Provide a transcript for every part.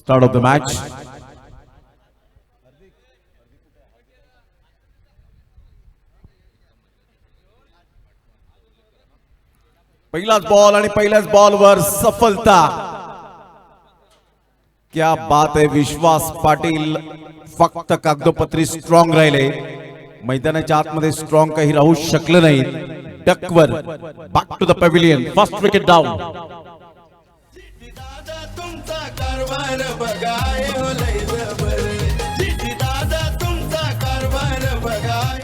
Start of the match. पहिलाच ball आणि पहिल्याच बॉलवर सफलता. क्या बात आहे. विश्वास पाटील फक्त कागदोपत्री स्ट्रॉंग राहिले, मैदानाच्या आतमध्ये स्ट्रॉंग काही राहू शकलं नाही. डकवर back to the pavilion. First wicket down. तुमचा कारभार बघाय हो लय जबर. जिती दादा तुमचा कारभार बघाय.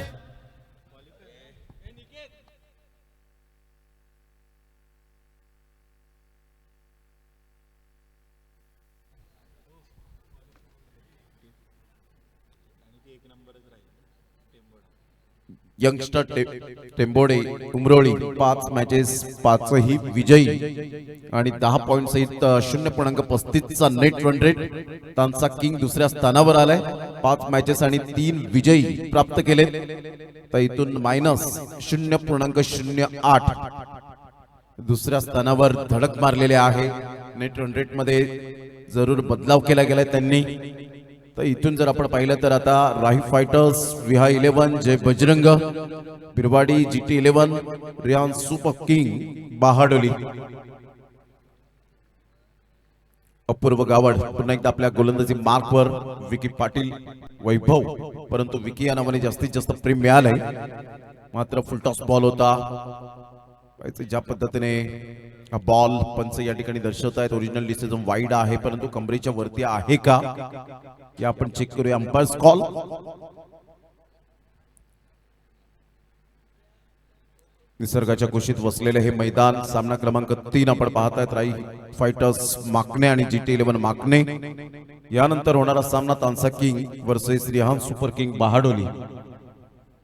यंगस्टर टेंबोडे उमरोळी 5 मॅचेस 5ही विजयी आणि 10 पॉइंट सहित 0.35 चा नेट रन रेट. त्यांचा किंग दुसऱ्या स्थानावर आलाय. 5 मॅचेस आणि 3 विजयी प्राप्त केलेत. तर इथून -0.08 दुसऱ्या स्थानावर धडक मारलेले आहे. नेट रन रेट मध्ये जरूर बदलाव केला गेलाय त्यांनी. तर इथून जर आपण पाहिलं तर आता Rahi fighters, Viha 11, Jay Bajrang, Birwadi, GT 11, Riyan super king Bahadoli, Apurva Gawad पुन्हा एकदा आपल्या गोलंदाजी मार्कवर. विकी पाटील, वैभव, परंतु विकी या नावाने जास्तीत जास्त प्रेम मिळालंय. मात्र फुलटॉस बॉल होता. ज्या पद्धतीने हा बॉल पंच या ठिकाणी दर्शवत आहेत, ओरिजिनल डिसिजन वाईड आहे, परंतु कमरेच्या वरती आहे का या आपण चेक करूया. Umpires call. निसर्गाच्या कुशीत वसलेले हे मैदान. सामना क्रमांक 3 आपण पाहतायत. राई फायटर्स माकणे आणि GT 11 माकणे. यानंतर होणारा सामना Tansa king versus Rihan super king Bahadoli.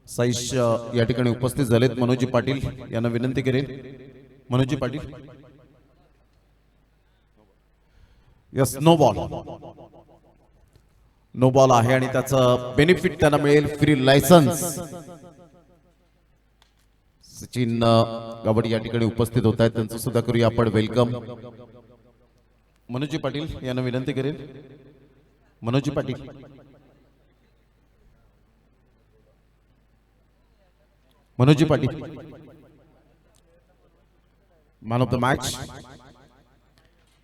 Saish या ठिकाणी उपस्थित झालेत. मनोजी पाटील यांना विनंती करेल. Manoji Patil. Yes, no ball. No ball आहे आणि त्याचं बेनिफिट त्यांना मिळेल. Free licence. सचिन गावड या ठिकाणी उपस्थित होत आहेत. त्यांचं सुद्धा करूया आपण वेलकम. मनोजी पाटील यांना विनंती करेल. Manoji Patil. Manoji Patil. Man of the match.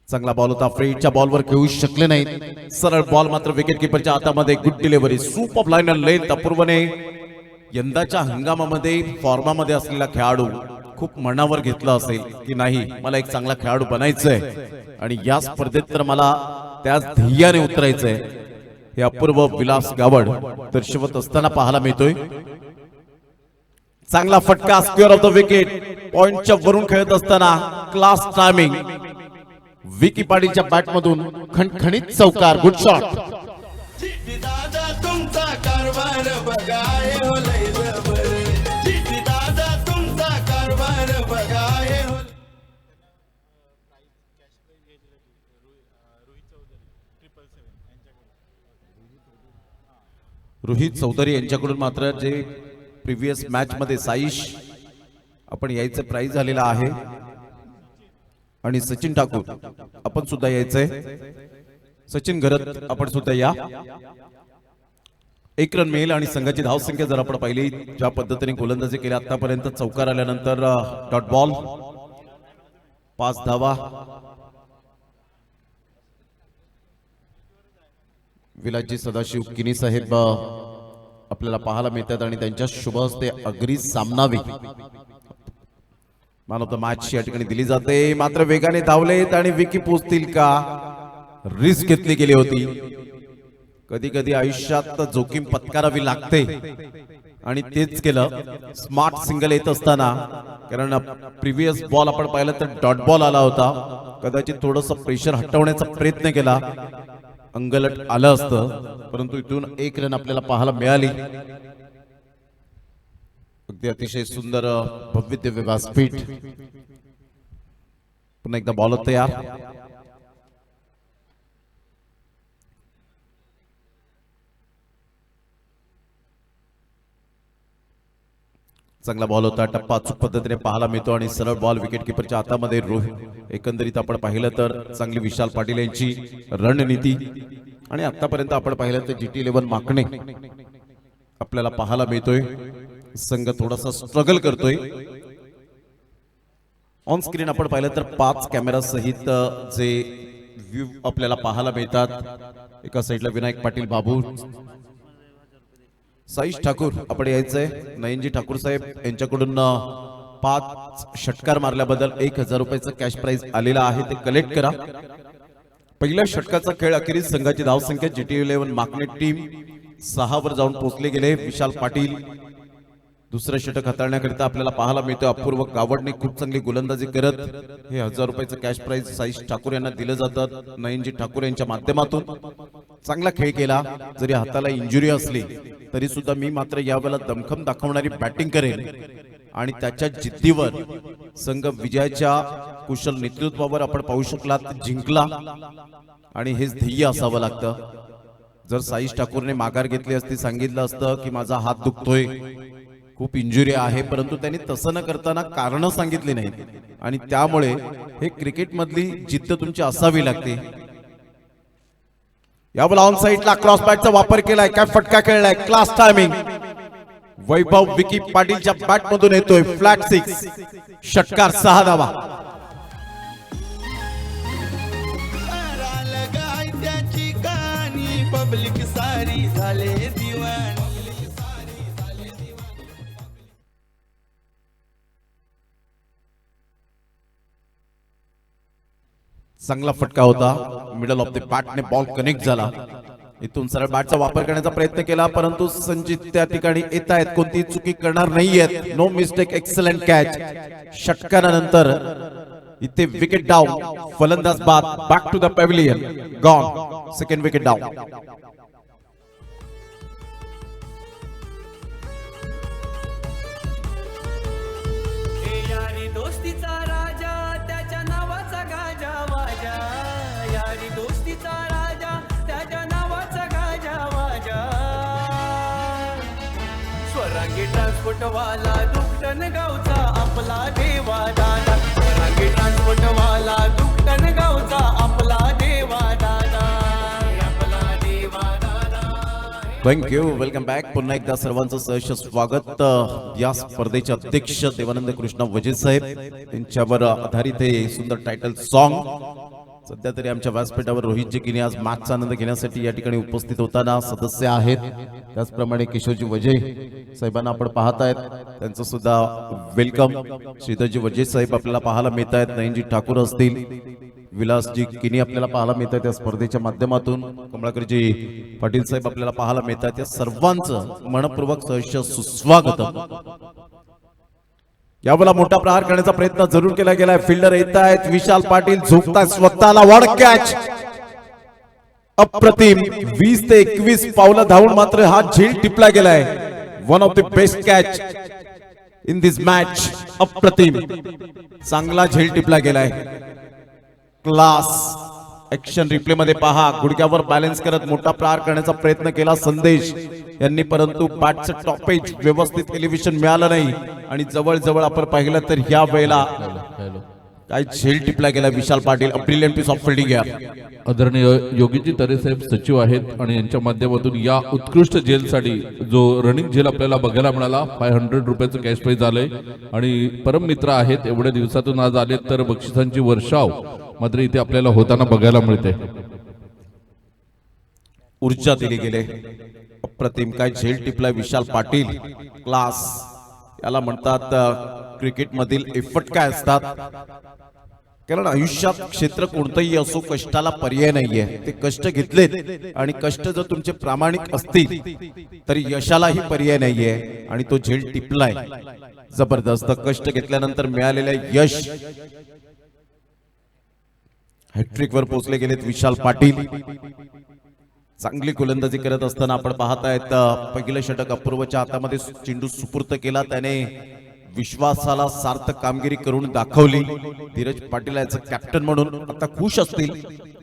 चांगला बॉल होता. फ्रेडच्या बॉलवर खेळू शकले नाहीत. सरळ बॉल मात्र विकेट किपरच्या हातामध्ये. Good delivery. Super line and length. अपूर्वने यंदाच्या हंगामामध्ये फॉर्मामध्ये असलेला खेळाडू खूप मनावर घेतला असेल की नाही, मला एक चांगला खेळाडू बनायचंय आणि या स्पर्धेत तर मला त्याच ध्येयाने उतरायचंय. हे अपूर्व विलास गावड दर्शवत असताना पाहायला मिळतोय. चांगला फटका. Square of the wicket. पॉइंटच्या वरून खेळत असताना क्लास टायमिंग. विकी पाटीलच्या बॅट मधून खणखणीत चौकार. Good shot. दादा तुमचा कारभार बघाय हो लय जबर. जिती दादा तुमचा कारभार बघाय हो. रोहित चौधरी यांच्याकडून मात्र जे प्रिव्हियस मॅच मध्ये साईश आपण यायचं प्राइज झालेला आहे आणि सचिन ठाकूर आपण सुद्धा यायचंय. सचिन घरत आपण सुद्धा या. 1 रन मिळेल आणि संघाची धावसंख्या जर आपण पाहिली ज्या पद्धतीने गोलंदाजी केली आतापर्यंत, चौकार आल्यानंतर डॉट बॉल, 5 धावा. विलासजी सदाशिव किनी साहेब आपल्याला पाहायला मिळतात आणि त्यांच्या शुभ हस्ते अग्री सामनावी मॅन ऑफ द मॅच या ठिकाणी दिली जाते. मात्र वेगाने धावलेत आणि विकी पोचतील का, रिस्क घेतली गेली होती. कधी कधी आयुष्यात जोखीम पत्करावी लागते आणि तेच केलं. स्मार्ट सिंगल येत असताना, कारण प्रिव्हियस बॉल आपण पाहिलं तर डॉट बॉल आला होता. कदाचित थोडंसं प्रेशर हटवण्याचा प्रयत्न केला, अंगलट आलं असतं, परंतु इथून 1 रन आपल्याला पाहायला मिळाली. अगदी अतिशय सुंदर भव्य दिव्य व्यासपीठ. पुन्हा एकदा बॉल तयार. चांगला बॉल होता, टप्पा अचूक पद्धतीने पाहायला मिळतो आणि सरळ बॉल विकेट किपरच्या हातामध्ये. एकंदरीत आपण पाहिलं तर चांगली विशाल पाटील यांची रणनीती आणि आतापर्यंत आपण पाहिलं तर GT11 माकणे आपल्याला पाहायला मिळतोय. संघ थोडासा स्ट्रगल करतोय. ऑन स्क्रीन आपण पाहिलं तर 5 कॅमेरा सहित जे व्ह्यू आपल्याला पाहायला मिळतात. एका साईडला विनायक पाटील बाबू, साईश ठाकूर आपण यायचंय. नयनजी ठाकूर साहेब यांच्याकडून 5 षटकार मारल्याबद्दल 1000 रुपयाचं कॅश प्राइज आलेला आहे, ते कलेक्ट करा. पहिल्या षटकाचा खेळ अखेरीस संघाची धावसंख्या GT11 माकणे टीम 6 वर जाऊन पोहोचले गेले. विशाल पाटील दुसरं षटक हाताळण्याकरिता आपल्याला पाहायला मिळतं. अपूर्व गावडने खूप चांगली गोलंदाजी करत हे 1000 रुपयाचं कॅश प्राइज साईश ठाकूर यांना दिलं जातं. नयनजी ठाकूर यांच्या माध्यमातून चांगला खेळ केला. जरी हाताला इंजुरी असली तरी सुद्धा मी मात्र यावेळेला दमखम दाखवणारी बॅटिंग करेन आणि त्याच्या जिद्दीवर संघ विजयाच्या कुशल नेतृत्वावर आपण पाहू शकलात जिंकला आणि हेच ध्येय असावं लागतं. जर साईश ठाकूरने माघार घेतली असती, सांगितलं असतं की माझा हात दुखतोय, खूप इंजुरी आहे, परंतु त्यांनी तसं न करताना कारण सांगितली नाही आणि त्यामुळे हे क्रिकेट मधली जिद्द तुमची असावी लागते. यावेळेला ऑन साइडला क्रॉस बॅटचा वापर केलाय, काय फटका खेळलाय, क्लास टायमिंग. वैभव विकी पाटीलच्या बॅट मधून येतोय फ्लॅट 6, षटकार 6 धावा. लगाय त्याची कहाणी, पब्लिक सारी झाले दिवाणी. चांगला फटका होता. मिडल ऑफ द बॅटने बॉल कनेक्ट झाला. इथून सरळ बॅटचा वापर करण्याचा प्रयत्न केला, परंतु संजित त्या ठिकाणी येत आहेत, कोणती चुकी करणार नाहीयेत. No mistake, excellent catch. षटकारानंतर इथे विकेट डाऊन, फलंदाज बाद. Back to the pavilion, gone. Second wicket down. यारी दोस्तीचा राजा, त्याच्या नावाचा गाजा वाजा. यारी दोस्तीचा राजा, त्याच्या नावाचा गाजा वाजा. स्वरांगी ट्रान्सपोर्टवाला, दुकटन गावचा आपला देवा दादा. स्वरांगी ट्रान्सपोर्टवाला, दुकटन गावचा आपला देवा दादा. आपला देवा दादा. थँक्यू. Welcome back. पुन्हा एकदा सर्वांचं सहर्ष स्वागत. या स्पर्धेचे अध्यक्ष देवानंद कृष्ण वजे साहेब यांच्यावर आधारित हे सुंदर टायटल सॉन्ग. सध्या तरी आमच्या व्यासपीठावर रोहितजी किनी आज मॅचचा आनंद घेण्यासाठी या ठिकाणी उपस्थित होताना सदस्य आहेत. त्याचप्रमाणे किशोरजी वजे साहेबांना आपण पाहत आहेत, त्यांचं सुद्धा वेलकम. श्रीधरजी वजे साहेब आपल्याला पाहायला मिळत आहेत. नयनजी ठाकूर असतील, विलासजी किनी आपल्याला पाहायला मिळतात या स्पर्धेच्या माध्यमातून. कमळाकरजी पाटील साहेब आपल्याला पाहायला मिळतात. या सर्वांचं मनपूर्वक सहर्ष सुस्वागत. यावेळेला मोठा प्रहार करण्याचा प्रयत्न जरूर केला गेलाय. फिल्डर येत आहेत, विशाल पाटील झोपतायत स्वतःला. वॉड कॅच, अप्रतिम. 20 ते 21 पावलं धावून मात्र हा झेल टिपला गेलाय. One of the best catch in this match. अप्रतिम, चांगला झेल टिपला गेलाय. क्लास. ऍक्शन रिप्ले मध्ये पहा, गुडघ्यावर बॅलन्स करत मोठा प्रहार करण्याचा प्रयत्न केला संदेश यांनी, परंतु बॅटचं टॉपेज व्यवस्थित एलिव्हेशन मिळालं नाही आणि जवळ आपण पाहिलं तर या वेळेला काय झेल टिपला गेला Vishal Patil. Brilliant piece of fielding आहे. आदरणीय योगीजी तरे साहेब सचिव आहेत आणि यांच्या माध्यमातून या उत्कृष्ट जेलसाठी जो रनिंग जेल आपल्याला बघायला मिळाला, 500 रुपयाचं कॅश प्राइज आलंय आणि परम मित्र आहेत. एवढ्या दिवसातून आज आले तर बक्षिसांची वर्षाव मात्र इथे आपल्याला होताना बघायला मिळते. ऊर्जा दिली गेले. अप्रतिम, काय झेल टिपला विशाल पाटील. क्लास. याला म्हणतात क्रिकेट मधील एफर्ट काय असतात, कारण आयुष्यात क्षेत्र कोणतंही असो कष्टाला पर्याय नाहीये. ते कष्ट घेतलेत आणि कष्ट जर तुमचे प्रामाणिक असतील तर यशालाही पर्याय नाहीये आणि तो झेल टिपलाय. जबरदस्त कष्ट घेतल्यानंतर मिळालेले यश. हॅट्रिक वर पोहोचले गेलेत विशाल पाटील. चांगली गोलंदाजी करत असताना आपण पाहत आहेत पहिलं षटक अपूर्वच्या हातामध्ये चेंडू सुपूर्त केला. त्याने विश्वासाला सार्थक कामगिरी करून दाखवली. धीरज पाटील याचं कॅप्टन म्हणून आता खुश असतील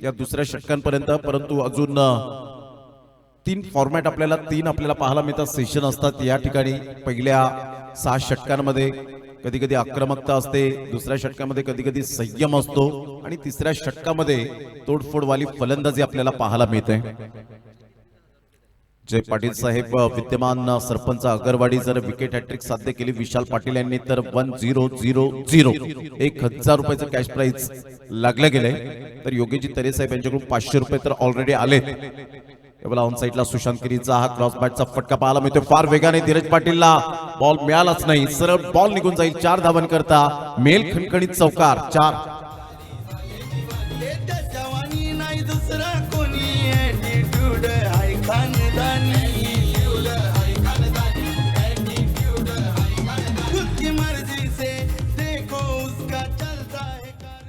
या दुसऱ्या षटकांपर्यंत, परंतु अजून तीन फॉर्मॅट आपल्याला पाहायला मिळतात, सेशन असतात या ठिकाणी. पहिल्या 6 षटकांमध्ये कधी कधी आक्रमकता असते, दुसऱ्या षटकामध्ये कधी कधी संयम असतो आणि तिसऱ्या षटकामध्ये तोडफोडवाली फलंदाजी आपल्याला पाहायला मिळते. जय पाटील साहेब विद्यमान सरपंच अगरवाडी जर विकेट हॅट्रिक साध्य केली विशाल पाटील यांनी तर 1000 1000 रुपयाचं कॅश प्राइज लागलं गेलंय. तर योगेशजी तरे साहेब यांच्याकडून 500 रुपये तर ऑलरेडी आले. ऑन साईडला सुशांत किरीचा हा क्रॉस बॅटचा फटका पाहायला मिळतोय. फार वेगाने धीरज पाटीलला बॉल मिळालाच नाही, सरळ बॉल निघून जाईल. 4 धावन करता मेल खणखणीत चौकार. 4 येत्या जवानी नाही दुसरा कोणी ॲटिट्यूड हाय खानदानी खुद की मर्जी से देखो उसका चलता है कार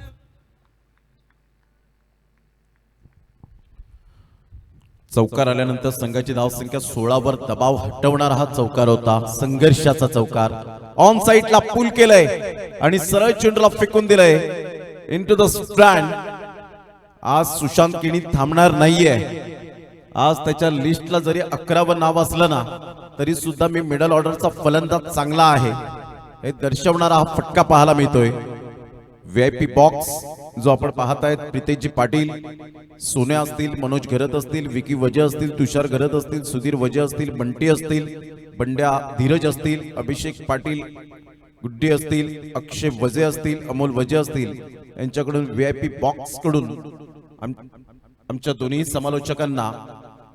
चौकार आल्यानंतर संघाची धावसंख्या 16 वर दबाव हटवणारा हा चौकार होता. संघर्षाचा चौकार. ऑन साईडला पुल केलंय आणि सरळ चेंडूला फेकून दिलंय इनटू द स्टँड. आज सुशांत किणी थांबणार नाहीये. आज त्याच्या लिस्टला जरी 11वं नाव असलं ना तरी सुद्धा मी मिडल ऑर्डरचा फलंदाज चांगला आहे हे दर्शवणारा हा फटका पाहायला मिळतोय. VIP बॉक्स जो आपण पाहत आहेत, प्रितेशजी पाटील, सोन्या असतील, मनोज घरत असतील, विकी वजे असतील, तुषार घरत असतील, सुधीर वजे असतील, बंटी असतील, बंड्या धीरज असतील, अभिषेक पाटील गुड्डे असतील, अक्षय वजे असतील, अमोल वजे असतील, यांच्याकडून VIP बॉक्स कडून आमच्या दोन्ही समालोचकांना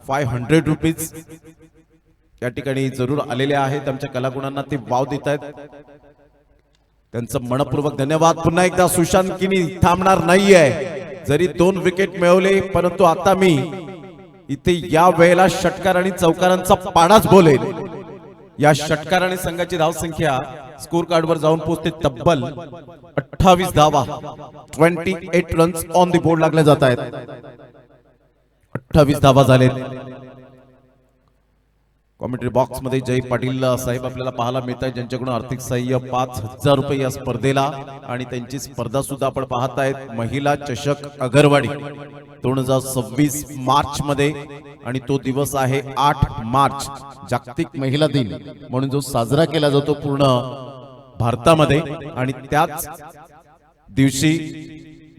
500 रुपीज या ठिकाणी जरूर आलेले आहेत. आमच्या कलागुणांना ते वाव देत आहेत, त्यांचं मनपूर्वक धन्यवाद. पुन्हा एकदा सुशांत किनी थांबणार नाहीये. जरी 2 विकेट मिळवले परंतु आता मी इथे या वेळेला षटकार आणि चौकारांचा पाडाच बोलेल. या षटकार आणि संघाची धावसंख्या स्कोर कार्डवर जाऊन पोहोचते तब्बल 28 धावा. 28 रन्स ऑन द बोर्ड लागले जात आहेत. 28 धावा झालेत. कॉमेंट्री बॉक्स मध्ये जय पाटील साहेब आपल्याला पाहायला मिळत आहे, ज्यांच्याकडून आर्थिक सहाय्य 5000 रुपये या स्पर्धेला. आणि त्यांची स्पर्धा सुद्धा आपण पाहत आहेत, महिला चषक अगरवाडी 2026 मार्च मध्ये. आणि तो दिवस आहे 8 मार्च, जागतिक महिला दिन म्हणून जो साजरा केला जातो पूर्ण भारतामध्ये. आणि त्याच दिवशी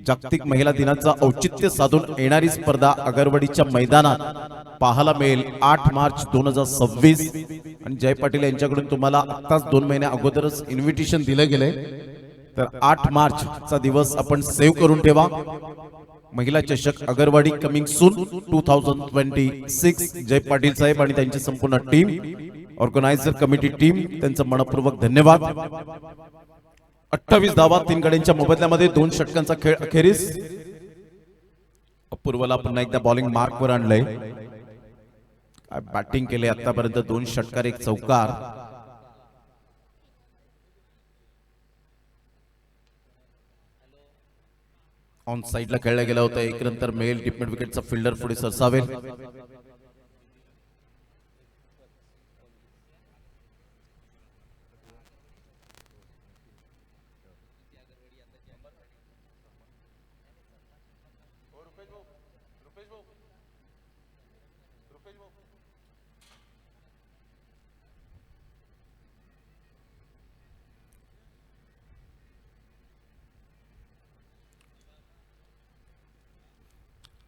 जागतिक महिला दिनाचं औचित्य साधून येणारी स्पर्धा अगरवाडीच्या मैदानात पाहायला मिळेल 8 मार्च 2026. आणि जय पाटील यांच्याकडून तुम्हाला आत्ताच 2 महिन्या अगोदरच इन्व्हिटेशन दिलं गेलंय. तर 8 मार्च चा दिवस आपण सेव्ह करून ठेवा. महिला चषक अगरवाडी कमिंग सून 2026. जय पाटील साहेब आणि त्यांची संपूर्ण टीम, ऑर्गनायझर कमिटी टीम, त्यांचं मनपूर्वक धन्यवाद. 28 धावा 3 गड्यांच्या मोबदल्यामध्ये 2 षटकांचा खेळ अखेरीस. अपूर्वला पुन्हा एकदा बॉलिंग मार्कवर आणलंय. बॅटिंग केले आतापर्यंत 2 षटकार 1 चौकार. ऑन साइडला खेळला गेला होता. 1 नंतर मेल टिपमेट विकेटचा फिल्डर पुढे सरसावेल.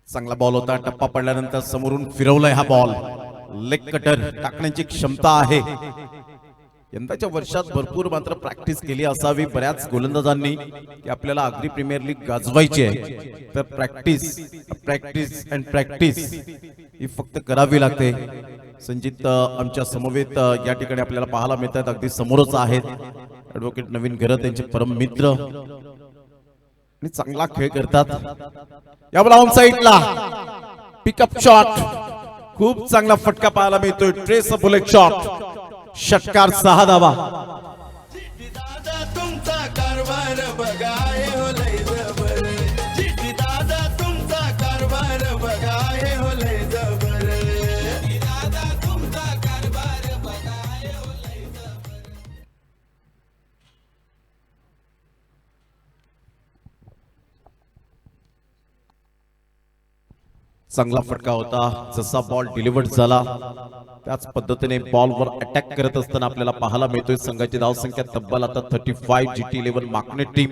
चांगला बॉल होता. टप्पा पडल्यानंतर समोरून फिरवलाय हा बॉल. लेग कटर टाकण्याची क्षमता आहे. यंदाच्या वर्षात भरपूर मात्र प्रॅक्टिस केली असावी बऱ्याच गोलंदाजांनी की आपल्याला आगरी प्रीमियर लीग गाजवायची आहे. तर प्रॅक्टिस प्रॅक्टिस अँड प्रॅक्टिस ही फक्त करावी लागते. संजित आमच्या समवेत या ठिकाणी आपल्याला पाहायला मिळतात, अगदी समोरच आहेत. ॲडव्होकेट नवीन घरत त्यांचे परम मित्र आणि चांगला खेळ करतात. यावेळेला ऑन साइडला पिकअप शॉट, खूप चांगला फटका पाहायला मिळतोय. Trace a bullet shot. षटकार 6 धावा. चिठी दादा तुमचा कारभार बघाय हो लय जबर. चिठी दादा तुमचा कारभार बघाय हो लय जबर. चिठी दादा तुमचा कारभार बघाय हो लय जबर. चांगला फटका होता. जसा बॉल डिलिव्हर्ड झाला त्याच पद्धतीने बॉलवर अटॅक करत असताना आपल्याला पाहायला मिळतोय संघाची धावसंख्या तब्बल आता 35. GT 11 माकणे टीम,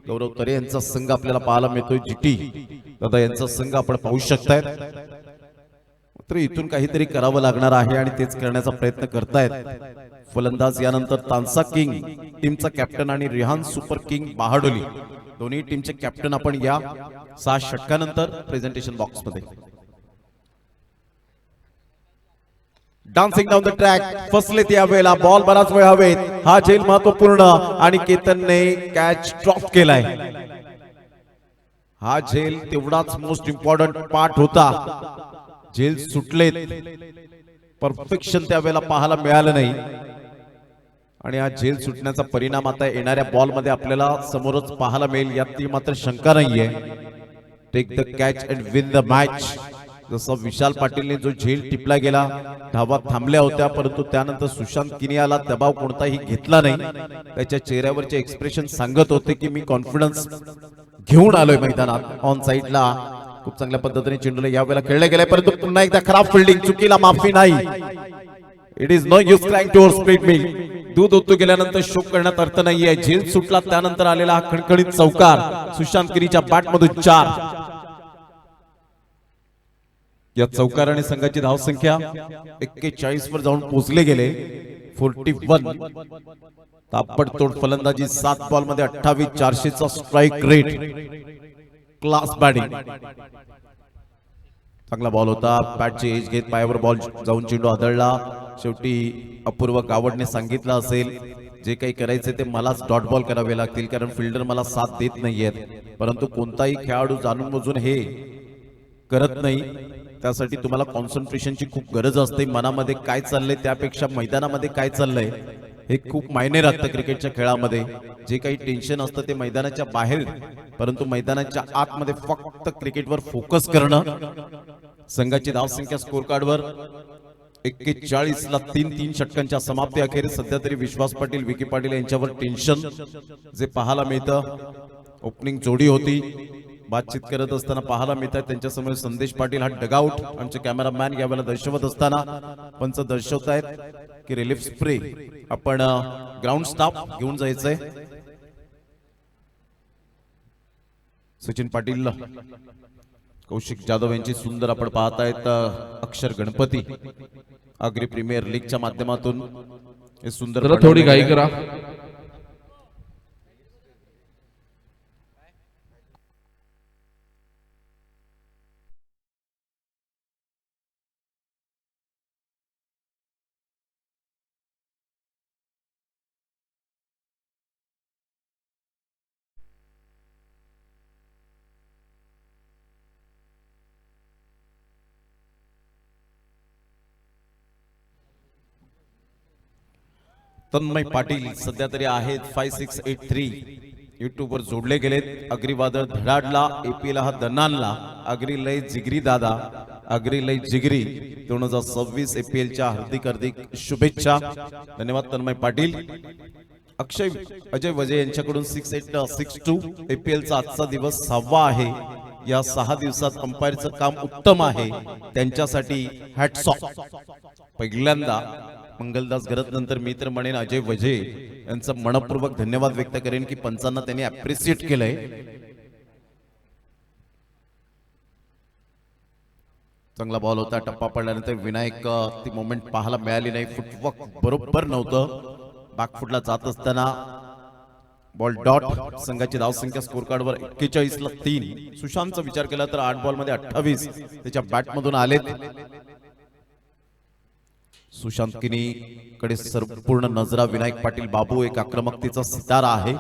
गौरव तरे यांचा संघ आपल्याला पाहायला मिळतोय. GT दादा यांचा संघ आपण पाहू शकताय. मात्र इथून काहीतरी करावं लागणार आहे आणि तेच करण्याचा प्रयत्न करतायत फलंदाज. यानंतर तानसा किंग टीमचा कॅप्टन आणि रिहान सुपर किंग बहाडोली दोन्ही टीमचे कॅप्टन आपण या 6 षटकानंतर प्रेझेंटेशन बॉक्स मध्ये. डान्सिंग डाऊन द ट्रॅक फसले त्या वेळेला बॉल बराच वेळ हवेत. हा झेल महत्वपूर्ण आणि केतनने कॅच ड्रॉप केलाय. हा झेल तेवढाच मोस्ट इम्पॉर्टंट पार्ट होता. झेल सुटलेत, परफेक्शन त्यावेळेला पाहायला मिळालं नाही आणि हा झेल सुटण्याचा परिणाम आता येणाऱ्या बॉल मध्ये आपल्याला समोरच पाहायला मिळेल यात मात्र शंका नाहीये. Take the catch and win the match. जसं विशाल पाटीलने जो झेल टिपला गेला, धावा थांबल्या होत्या, परंतु त्यानंतर सुशांत किनियाला दबाव कोणताही घेतला नाही. त्याच्या चेहऱ्यावरचे एक्सप्रेशन सांगत होते की मी कॉन्फिडन्स घेऊन आलोय मैदानात. ऑन साइडला खूप चांगल्या पद्धतीने चेंडूला यावेळेला खेळले गेले, परंतु पुन्हा एकदा खराब फिल्डिंग, चुकीला माफी नाही. It is no use crying to split me. दूध ओतू गेल्यानंतर शोक करण्यात अर्थ नाहीये. झेल सुटला त्यानंतर आलेला हा खणखणीत चौकार सुशांत किनीच्या बॅट मधून 4. या चौकाराने संघाची धावसंख्या 41 वर जाऊन पोहोचले गेले. 41. ताबडतोड फलंदाजी 7 बॉल मध्ये 28. 400चा स्ट्राईक रेट. Class batting. चांगला बॉल होता. बॅटची एज घेत पायावर बॉल जाऊन चेंडू आदळला. शेवटी अपूर्व गावडने सांगितलं असेल जे काही करायचे ते मलाच डॉट बॉल करावे लागतील कारण फिल्डर मला साथ देत नाहीयेत. परंतु कोणताही खेळाडू जाणून बुजून हे करत नाही. त्यासाठी तुम्हाला कॉन्सन्ट्रेशनची खूप गरज असते. मनामध्ये काय चाललंय त्यापेक्षा मैदानामध्ये काय चाललंय हे खूप मायने राखतं क्रिकेटच्या खेळामध्ये. जे काही टेन्शन असतं ते मैदानाच्या बाहेर, परंतु मैदानाच्या आतमध्ये फक्त क्रिकेटवर फोकस करणं. संघाची धावसंख्या स्कोर कार्डवर 41 ला 3 षटकांच्या समाप्ती अखेर सध्या तरी विश्वास पाटील, विकी पाटील यांच्यावर टेन्शन जे पाहायला मिळतं. ओपनिंग जोडी होती, बातचीत करत असताना पाहायला मिळतात. त्यांच्यासमोर संदेश पाटील हा डगआउट आमचे कॅमेरामॅन यावेळेला दर्शवत असताना पंच दर्शवतायत की रिलीफ स्प्रे आपण ग्राउंड स्टाफ घेऊन जायचंय. सचिन पाटील, कौशिक जाधव यांची सुंदर आपण पाहतायत अक्षर गणपती आग्री प्रीमियर लीगच्या माध्यमातून हे सुंदर. थोडी घाई करा. तन्मय पाटील सध्या तरी आहेत 5683 युट्यूब वर जोडले गेलेत. अग्रीवादळ धडाडला, एपीएल हा दनानला. अग्री लय जिगरी दादा, अग्री लय जिगरी. 2026 एपीएलच्या हार्दिक शुभेच्छा. धन्यवाद तन्मय पाटील. अक्षय अजय वजे यांच्याकडून 6862 एपीएलचा आजचा दिवस 6वा आहे. या 6 दिवसात अंपायरचं काम उत्तम आहे, त्यांच्यासाठी हॅट्स ऑफ. पहिल्यांदा मंगलदास घरत नंतर मी तर म्हणेन अजय वजे यांचं मनपूर्वक धन्यवाद व्यक्त करेन की पंचांना त्यांनी अप्रिशिएट केलंय. चांगला बॉल होता. टप्पा पडल्यानंतर विनायक ती मोमेंट पाहायला मिळाली नाही. फुटवर्क बरोबर नव्हतं. बॅकफुटला जात असताना बॉल डॉट. संघाची धावसंख्या स्कोर कार्डवर 41 ला 3. सुशांतचा विचार केला तर 8 बॉल मध्ये 28 त्याच्या बॅट मधून आलेत. सुशांत किनी कडे संपूर्ण नजरा. विनायक पाटील बाबू एक आक्रमकतेचा सितारा आहे.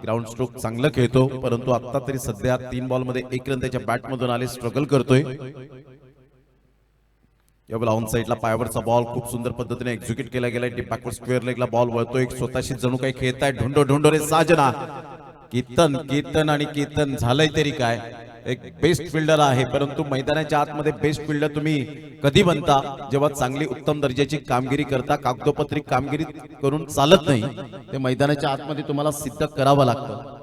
ग्राउंड स्ट्रोक चांगलं खेळतो, परंतु आता तरी सध्या 3 बॉल मध्ये 1 रन त्याच्या बॅट मधून आले. स्ट्रगल करतोय. यावेळेला ऑन साइडला पायावरचा बॉल खूप सुंदर पद्धतीने एक्झिक्यूट केला गेलाय. डीप बॅकवर्ड स्क्वेअर लेगला बॉल वळतोय. स्वतःशी जणू काही खेळताय. ढोंडो रे साजना. केतन आणि केतन झालंय तरी काय, एक बेस्ट फिल्डर आहे, परंतु मैदानाच्या आतमध्ये बेस्ट फिल्डर तुम्ही कधी बनता जेव्हा चांगली उत्तम दर्जाची कामगिरी करता. कागदोपत्री कामगिरी करून चालत नाही, ते मैदानाच्या आतमध्ये तुम्हाला सिद्ध करावं लागतं.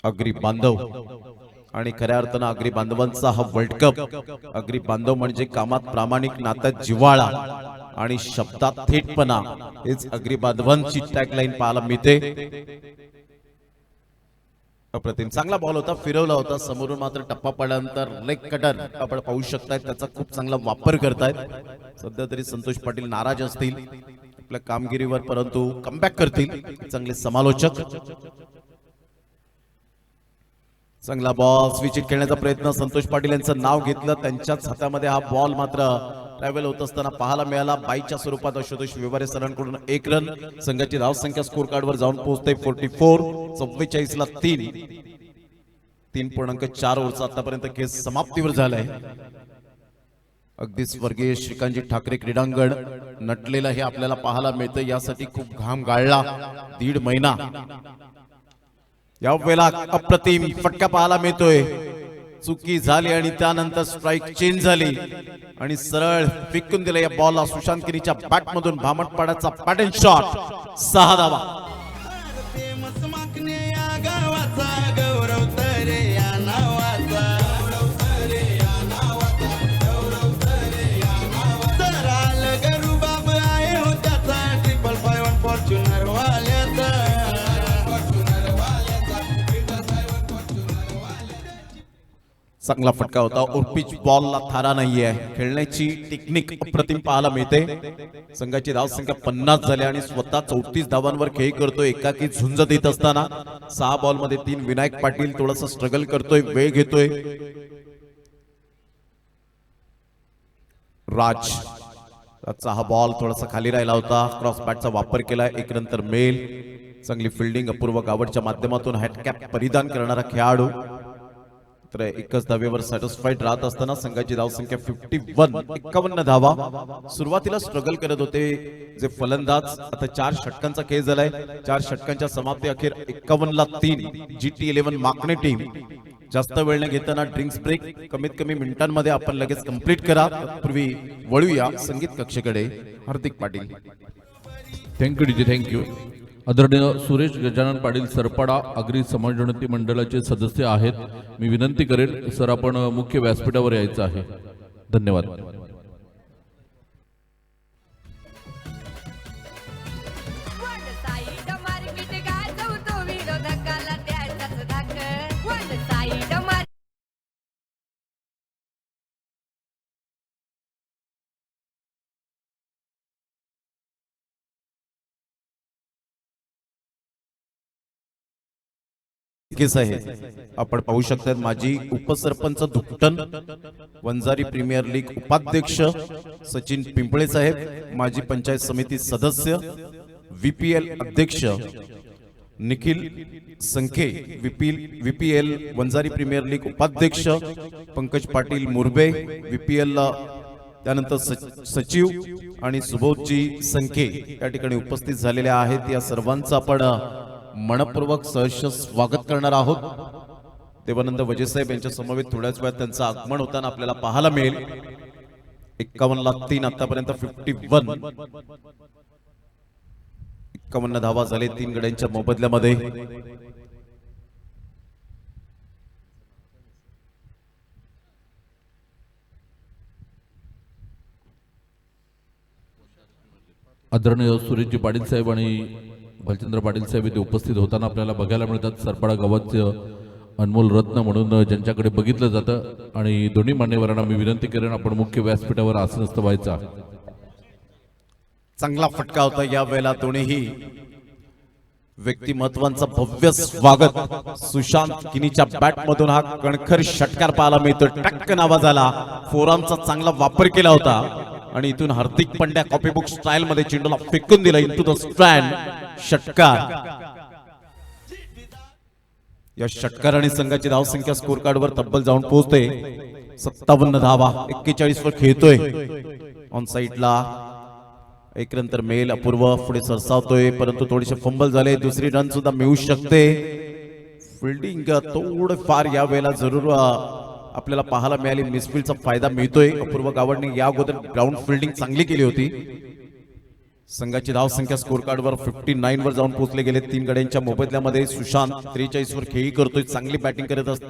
अग्री बांधव आणि खऱ्या अर्थानं आगरी बांधवांचा हा वर्ल्ड कप, आगरी बांधव म्हणजे कामात प्रामाणिक, नात्यात जिव्हाळा आणि शब्दात थेटपणा, हेच आगरी बांधवांची टॅगलाईन पाहायला मिळते. अप्रतिम चांगला बॉल होता, फिरवला होता समोरून, मात्र टप्पा पडल्यानंतर लेग कटर आपण पाहू शकताय, त्याचा खूप चांगला वापर करतायत. सध्या तरी संतोष पाटील नाराज असतील आपल्या कामगिरीवर, परंतु कमबॅक करतील चांगले समालोचक. चांगला बॉल, स्विच खेळण्याचा प्रयत्न, संतोष पाटील यांचं नाव घेतलं, त्यांच्याच हातामध्ये हा बॉल मात्र ट्रॅव्हल होत असताना पाहायला मिळाला. बाईच्या स्वरूपात आशुतोष व्यवहारे सरांकडून 1 रन. संघाची धावसंख्या स्कोर कार्डवर जाऊन पोहोचते 44. 44ला 3.4 ओव्हरचा आतापर्यंत खेळ समाप्तीवर झालाय. अगदी स्वर्गीय श्रीकांतजी ठाकरे क्रीडांगण नटलेलं हे आपल्याला पाहायला मिळतं. यासाठी खूप घाम गाळला, 1.5 महिना. या वेळेला अप्रतिम फटका पाहायला मिळतोय. चुकी झाली आणि त्यानंतर स्ट्राईक चेंज झाली आणि सरळ फेकून दिलं या बॉलला. सुशांत किनीच्या बॅट मधून भामटपाड्याचा पॅटर्न शॉट, 6 धावा. फेमस मागणे या गावाचा, गौरव तरे या नावाचा, सराल गरू बाब आहे हो त्याचा, 555 फॉर्च्युनर वाल्याचा. चांगला फटका होता. ओरपिच बॉलला थारा नाहीये. खेळण्याची टेक्निक अप्रतिम पाहायला मिळते. संघाची धावसंख्या 50 झाली आणि स्वतः 34 धावांवर खेळ करतोय. एकाकी झुंज देत असताना 6 बॉल मध्ये 3. विनायक पाटील थोडासा स्ट्रगल करतोय, वेळ घेतोय. राज त्याचा हा बॉल थोडासा खाली राहिला होता, क्रॉस बॅटचा वापर केलाय. 1 रन तर मेल. चांगली फिल्डिंग अपूर्व गावडच्या माध्यमातून हॅटकॅप परिधान करणारा खेळाडू. तर 1च धावेवर सॅटिस्फाईड राहत असताना संघाची धावसंख्या 51 धावा. सुरुवातीला स्ट्रगल करत होते जे फलंदाज. आता 4 षटकांचा खेळ झालाय. 4 षटकांच्या समाप्ती अखेर 51ला 3. GT11 माकणे टीम जास्त वेळ न घेताना ड्रिंक्स ब्रेक कमीत कमी मिनिटांमध्ये आपण लगेच कंप्लीट करा. पूर्वी वळूया संगीत कक्षेकडे. Hardik Patil. Thank you DJ, thank you. आदरणीय सुरेश गजानन पाटील सरपाडा आगरी समाजोन्नती मंडळाचे सदस्य आहेत. मी विनंती करेल सर, आपण मुख्य व्यासपीठावर यायचं आहे. धन्यवाद. केस आहे आपण पाहू शकता. माजी उपसरपंच धुकटन, वंजारी प्रीमियर लीग उपाध्यक्ष सचिन पिंपळे साहेब, माजी पंचायत समिती सदस्य, VPL अध्यक्ष निखिल संखे, VPL वंजारी प्रीमियर लीग उपाध्यक्ष पंकज पाटील मुरबे, VPL त्यानंतर सचिव आणि सुबोधजी संखे या ठिकाणी उपस्थित झालेले आहेत. या सर्वांचं आपण मनपूर्वक सहर्ष स्वागत करणार आहोत. देवानंद वजेसाहेब यांच्या समवेत थोड्याच वेळात त्यांचं आगमन होताना आपल्याला पाहायला मिळेल. 51ला 3 आतापर्यंत 51 धावा झाले 3 गड्यांच्या मोबदल्यामध्ये. आदरणीय सुरेशजी पाटील साहेब आणि भालचंद्र पाटील साहेब इथे उपस्थित होताना आपल्याला बघायला मिळतात. सरपाडा गावाचे अनमोल रत्न म्हणून ज्यांच्याकडे बघितलं जातं. आणि दोन्ही मान्यवरांना मी विनंती करेन, आपण मुख्य व्यासपीठावर आसनस्थ व्हायचा. चांगला फटका होता या वेळेला. दोन्हीही व्यक्तिमत्वांचा भव्य स्वागत. सुशांत किनीच्या बॅट मधून हा कणखर षटकार पाहायला मिळतो. टक्क नावा झाला. फोरआर्मचा चांगला वापर केला होता आणि इथून हार्दिक पंड्या कॉपीबुक स्टाईल मध्ये चेंडूला फेकून दिला इनटू द स्टँड. षटकार. या षटकाराने संघाची धावसंख्या स्कोर कार्डवर तब्बल जाऊन पोहोचते 57 धावा. 41 वर खेळतोय. ऑन साइडला 1 रन तर मेल. अपूर्व पुढे सरसावतोय परंतु थोडेसे फंबल झाले. दुसरी रन सुद्धा मिळू शकते. फिल्डिंग थोडं फार या वेळेला जरूर आपल्याला पाहायला मिळाली. मिसफिल्डचा फायदा मिळतोय. अपूर्व गावडने या अगोदर ग्राउंड फिल्डिंग चांगली केली होती. संघाची धावसंख्या स्कोर कार्डवर 59 वर जाऊन पोहोचले गेले. 3 गड्यांच्या मोबदल्यामध्ये सुशांत 43 वर खेळी करतोय. चांगली बॅटिंग करत असतो.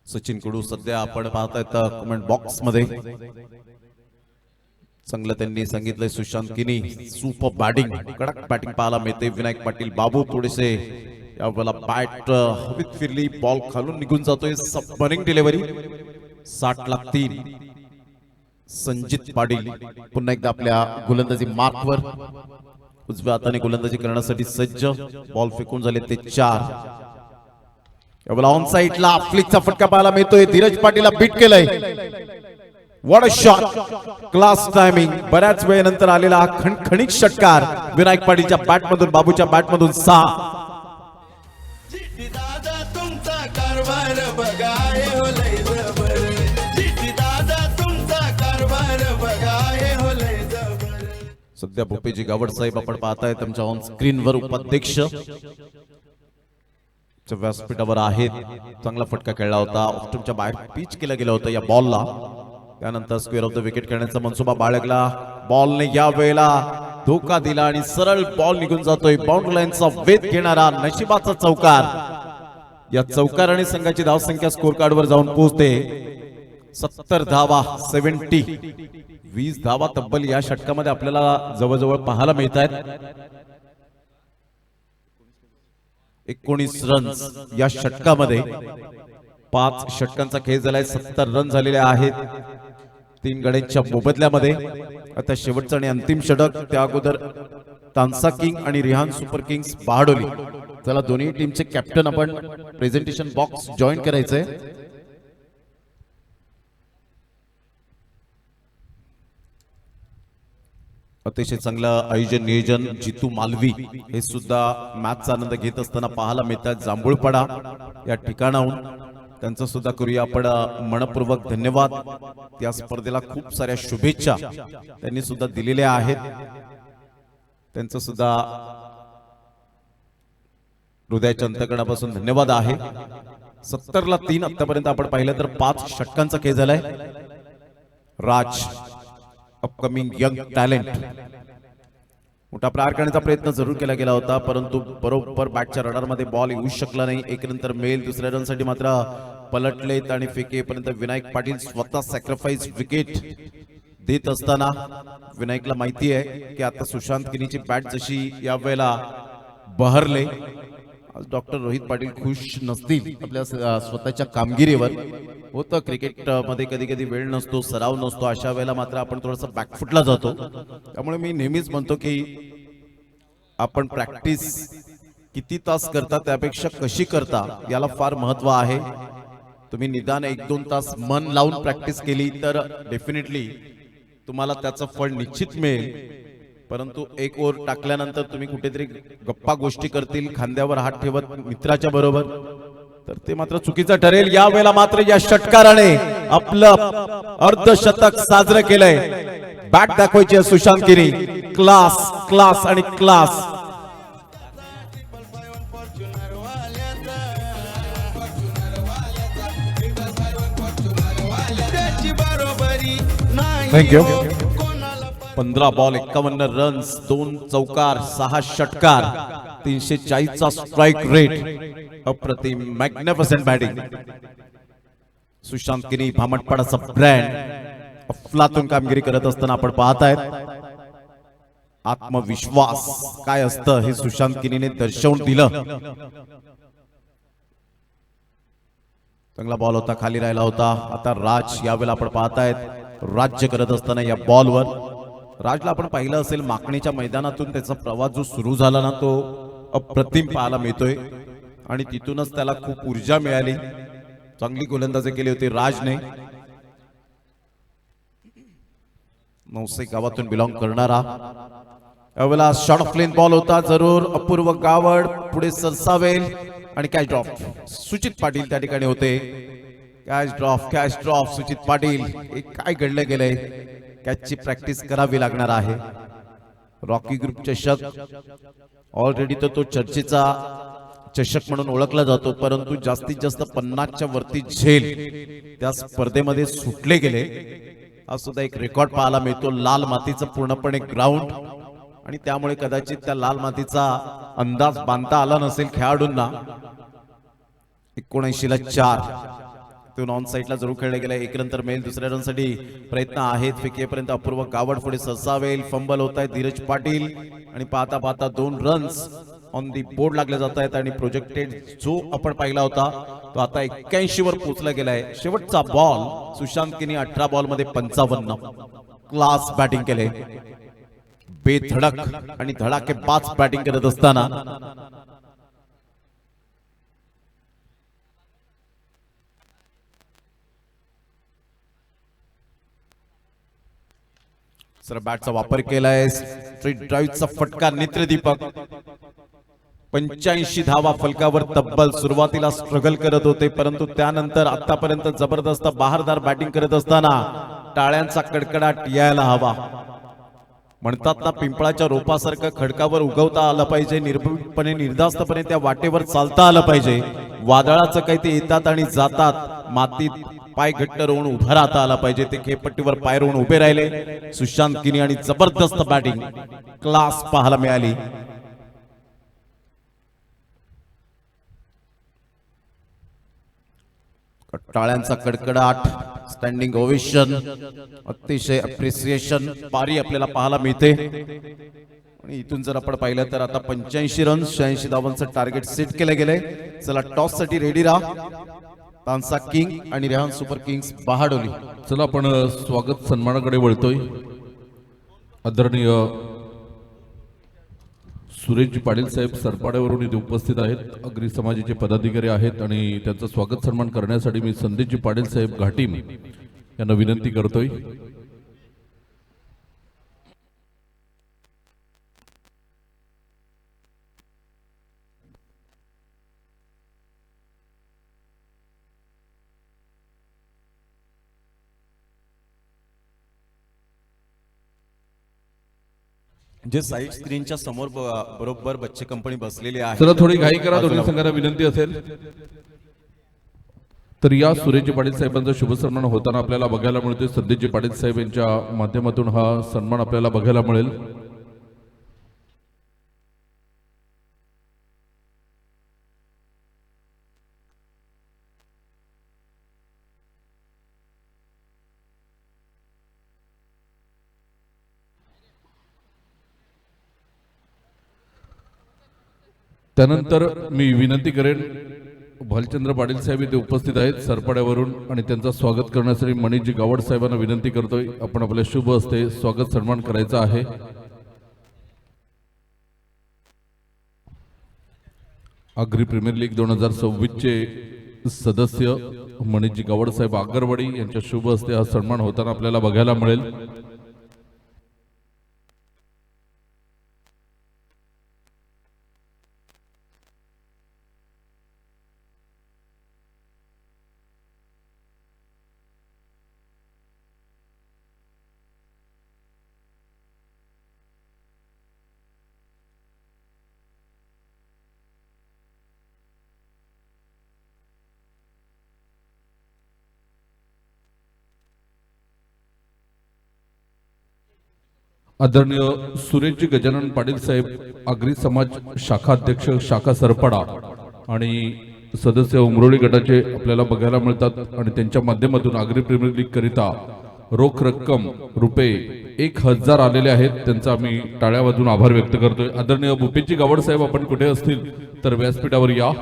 सचिन कडू सध्या आपण पाहताय कमेंट बॉक्स मध्ये चांगलं त्यांनी सांगितलंय. सुशांत किनी सुपर बॅटिंग, कडक बॅटिंग पाहायला मिळते. विनायक पाटील बाबू थोडेसे यावेळेला बॅट हवेत फिरली, बॉल खालून निघून जातोय. सबमरिंग डिलिव्हरी 60-3. संजित पाटील पुन्हा एकदा आपल्या गोलंदाजी मार्कवर उजव्या हाताने गोलंदाजी करण्यासाठी सज्ज. बॉल फेकून झाले ते 4. यावेळेला ऑन साइडला फ्लिकचा फटका पाहायला मिळतोय. धीरज पाटीलला बीट केलंय. What a shot, class timing. बऱ्याच वेळेनंतर आलेला हा खणखणीत षटकार विनायक पाटीलच्या बॅटमधून, बाबूच्या बॅटमधून 6. जिटी दादा तुमचा कारभार बघा हे हो लय जबर. जिटी दादा तुमचा कारभार बघा हे हो लय जबर. सध्या भोपेजी गावड साहेब आपण पाहताय त्यांच्या ऑन स्क्रीनवर उपाध्यक्ष व्यासपीठावर आहेत. चांगला फटका खेळला होता. ऑफ्टमच्या बाहेर पिच केला गेला होता या बॉलला. त्यानंतर स्क्वेअर ऑफ द विकेट खेळण्याचा मनसुबा बाळगला. बॉलने या वेळेला धोका दिला आणि सरळ बॉल निघून जातोय. बाउंड्री लाईनचा वेध घेणारा नशिबाचा चौकार. या चौकाराने संघाची धावसंख्या स्कोर कार्डवर जाऊन पोहोचते 70 धावा. 70 20 धावा तब्बल या षटकामध्ये आपल्याला जवळजवळ पाहायला मिळत आहेत. 19 रन्स या षटकामध्ये. 5 षटकांचा खेळ झालाय. 70 रन झालेले आहेत 3 गड्यांच्या मोबदल्यामध्ये. आता शेवटचं आणि अंतिम षटक. त्या अगोदर तानसा किंग आणि रिहान सुपर किंग्स बहाडोली. चला दोन्ही टीमचे कॅप्टन आपण प्रेझेंटेशन बॉक्स जॉईन करायचंय. अतिशय चांगलं आयोजन नियोजन. जितू मालवी हे सुद्धा मॅचचा आनंद घेत असताना पाहायला मिळतात जांभूळपाडा या ठिकाणाहून. त्यांचं सुद्धा करूया आपण मनपूर्वक धन्यवाद. त्या स्पर्धेला खूप साऱ्या शुभेच्छा त्यांनी सुद्धा दिलेल्या आहेत. त्यांचं सुद्धा हृदयाच्या अंतकरणापासून धन्यवाद आहे. 70-3 आतापर्यंत आपण पाहिलं तर 5 षटकांचा खेळ झालाय. राज अपकमिंग यंग टॅलेंट मोठा प्रहार करण्याचा प्रयत्न जरूर केला गेला होता, परंतु बरोबर बॅटच्या रडारमध्ये बॉल येऊ शकला नाही. एक नंतर मेल दुसऱ्या रनसाठी मात्र पलटलेत आणि फेकेपर्यंत विनायक पाटील स्वतः सॅक्रिफाईस विकेट देत असताना विनायकला माहिती आहे की आता सुशांत किनीची बॅट जशी या वेळेला बहरले. डॉक्टर रोहित पाटील खुश नसतील आपल्या स्वतःच्या कामगिरीवर. होतं क्रिकेट मध्ये कधी कधी वेळ नसतो, सराव नसतो, अशा वेळेला मात्र आपण थोडासा बॅकफुटला जातो. त्यामुळे मी नेहमीच म्हणतो की आपण प्रॅक्टिस किती तास करता त्यापेक्षा कशी करता याला फार महत्व आहे. तुम्ही निदान 1-2 तास मन लावून प्रॅक्टिस केली तर डेफिनेटली तुम्हाला त्याचं फळ निश्चित मिळेल. परंतु एक ओव्हर टाकल्यानंतर तुम्ही कुठेतरी गप्पा गोष्टी करतील खांद्यावर हात ठेवत मित्राच्या बरोबर, तर ते मात्र चुकीचं ठरेल. या वेळेला मात्र या षटकाराने आपलं अर्धशतक साजरं केलंय. बॅट दाखवायची आहे सुशांत किनी. क्लास क्लास आणि क्लास. थँक्यू. 15 बॉल 51 रन्स 2 चौकार 6 षटकार 340चा स्ट्राइक रेट. अप्रतिम मॅग्निफिसंट बॅटिंग. सुशांत किनी भामटपाडाचा ब्रँड अफलातून कामगिरी करत असताना आपण पाहतायत. आत्मविश्वास काय असतं हे सुशांत किनीने दर्शवून दिलं. चांगला बॉल होता, खाली राहिला होता. आता राज यावेळेला आपण पाहतायत राज्य करत असताना या बॉलवर. राजला आपण पाहिलं असेल माकणीच्या मैदानातून त्याचा प्रवास जो सुरू झाला ना तो अप्रतिम पाहायला मिळतोय आणि तिथूनच त्याला खूप ऊर्जा मिळाली. चांगली गोलंदाजी केली होती राजने. नवसे गावातून बिलॉंग करणारा. यावेळेला शॉर्ट ऑफ लेन बॉल होता. जरूर अपूर्व गावड पुढे सरसावेल आणि कॅच ड्रॉप. सुचित पाटील त्या ठिकाणी होते. कॅच ड्रॉप सुचित पाटील. हे काय घडलं गेलंय. कॅचची प्रॅक्टिस करावी लागणार आहे. रॉकी ग्रुप चषक ऑलरेडी तो चर्चेचा चषक म्हणून ओळखला जातो, परंतु जास्तीत जास्त 50च्या वरती झेल त्या स्पर्धेमध्ये सुटले गेले. हा सुद्धा एक रेकॉर्ड पाहायला मिळतो. लाल मातीचं पूर्णपणे ग्राउंड आणि त्यामुळे कदाचित त्या लाल मातीचा अंदाज बांधता आला नसेल खेळाडूंना. 79ला 4 तिथून ऑन साईडला जरूर खेळले गेले. एक नंतर मेल दुसऱ्या रनसाठी प्रयत्न आहेत. फेकीपर्यंत अपूर्व गावड पुढे ससावेल. फंबल होत आहे धीरज पाटील आणि पाहता पाहता 2 रन्स ऑन दी बोर्ड लागले जात आहेत आणि प्रोजेक्टेड जो आपण पाहिला होता तो आता 81 वर पोहोचला गेलाय. शेवटचा बॉल सुशांत किनी 18 बॉल मध्ये 55. क्लास बॅटिंग केले, बेधडक आणि धडाकेबाज बॅटिंग करत असताना सर बॅटचा वापर केलाय. स्ट्रेट ड्राईव्हचा फटका नेत्रदीपक. 85 धावा फलकावर तब्बल. सुरुवातीला स्ट्रगल करत होते परंतु त्यानंतर आतापर्यंत जबरदस्त बहारदार बॅटिंग करत असताना टाळ्यांचा कडकडाट यायला हवा. म्हणतात ना, पिंपळाच्या रोपासारखं खडकावर उगवता आलं पाहिजे, निर्भीडपणे निर्धास्तपणे त्या वाटेवर चालता आलं पाहिजे. वादळाचं काही ते येतात आणि जातात, मातीत पाय घट्ट रोवून उभं राहता आला पाहिजे. ते खेळपट्टीवर पाय रोवून उभे राहिले सुशांत किनी आणि जबरदस्त बॅटिंग क्लास पाहायला मिळाली. टाळ्यांचा कडकडाट, स्टँडिंग ओवेशन, अतिशय अप्रिसिएशन पारी आपल्याला पाहायला मिळते. आणि इथून जर आपण पाहिलं तर आता 85 रन 86 धावांचं टार्गेट सेट केलं गेलंय. चला टॉस साठी रेडी राहा. तानसा किंग आणि रेहान सुपर किंग्स बहाडोली. चला आपण स्वागत सन्मानाकडे वळतोय. आदरणीय सुरेशजी पाटील साहेब सरपाड्यावरून इथे उपस्थित आहेत. अग्री समाजाचे पदाधिकारी आहेत आणि त्यांचं स्वागत सन्मान करण्यासाठी मी संदेशजी पाटील साहेब घाटीम यांना विनंती करतोय. जे साईड स्क्रीनच्या समोर बरोबर बच्चे कंपनी बसलेली आहे. चला थोडी घाई करा, दोन्ही संघांना विनंती असेल तर या सुरेशजी पाटील साहेबांचा शुभ सन्मान होताना आपल्याला बघायला मिळतोय. संदेशजी पाटील साहेब यांच्या माध्यमातून हा सन्मान आपल्याला बघायला मिळेल. त्यानंतर मी विनंती करेन, भालचंद्र पाटील साहेब इथे उपस्थित आहेत सरपाड्यावरून आणि त्यांचं स्वागत करण्यासाठी मनीषजी गावड साहेबांना विनंती करतोय. आपण आपल्या शुभ हस्ते स्वागत सन्मान करायचा आहे. आगरी प्रीमियर लीग 2026 चे सदस्य मनीषजी गावड साहेब आगरवाडी यांच्या शुभ हस्ते हा सन्मान होताना आपल्याला बघायला मिळेल. आदरणीय सुरेशजी गजानन पाटील साहेब आगरी समाज शाखा अध्यक्ष शाखा सरपाडा आणि सदस्य उमरोळी गटाचे आपल्याला बघायला मिळतात आणि त्यांच्या माध्यमातून आगरी प्रीमियर लीग करिता रोख रक्कम रुपये 1000 आलेले आहेत. त्यांचा आम्ही टाळ्या वाजवून आभार व्यक्त करतोय. आदरणीय भूपेशजी गावड साहेब आपण कुठे असतील तर व्यासपीठावर या.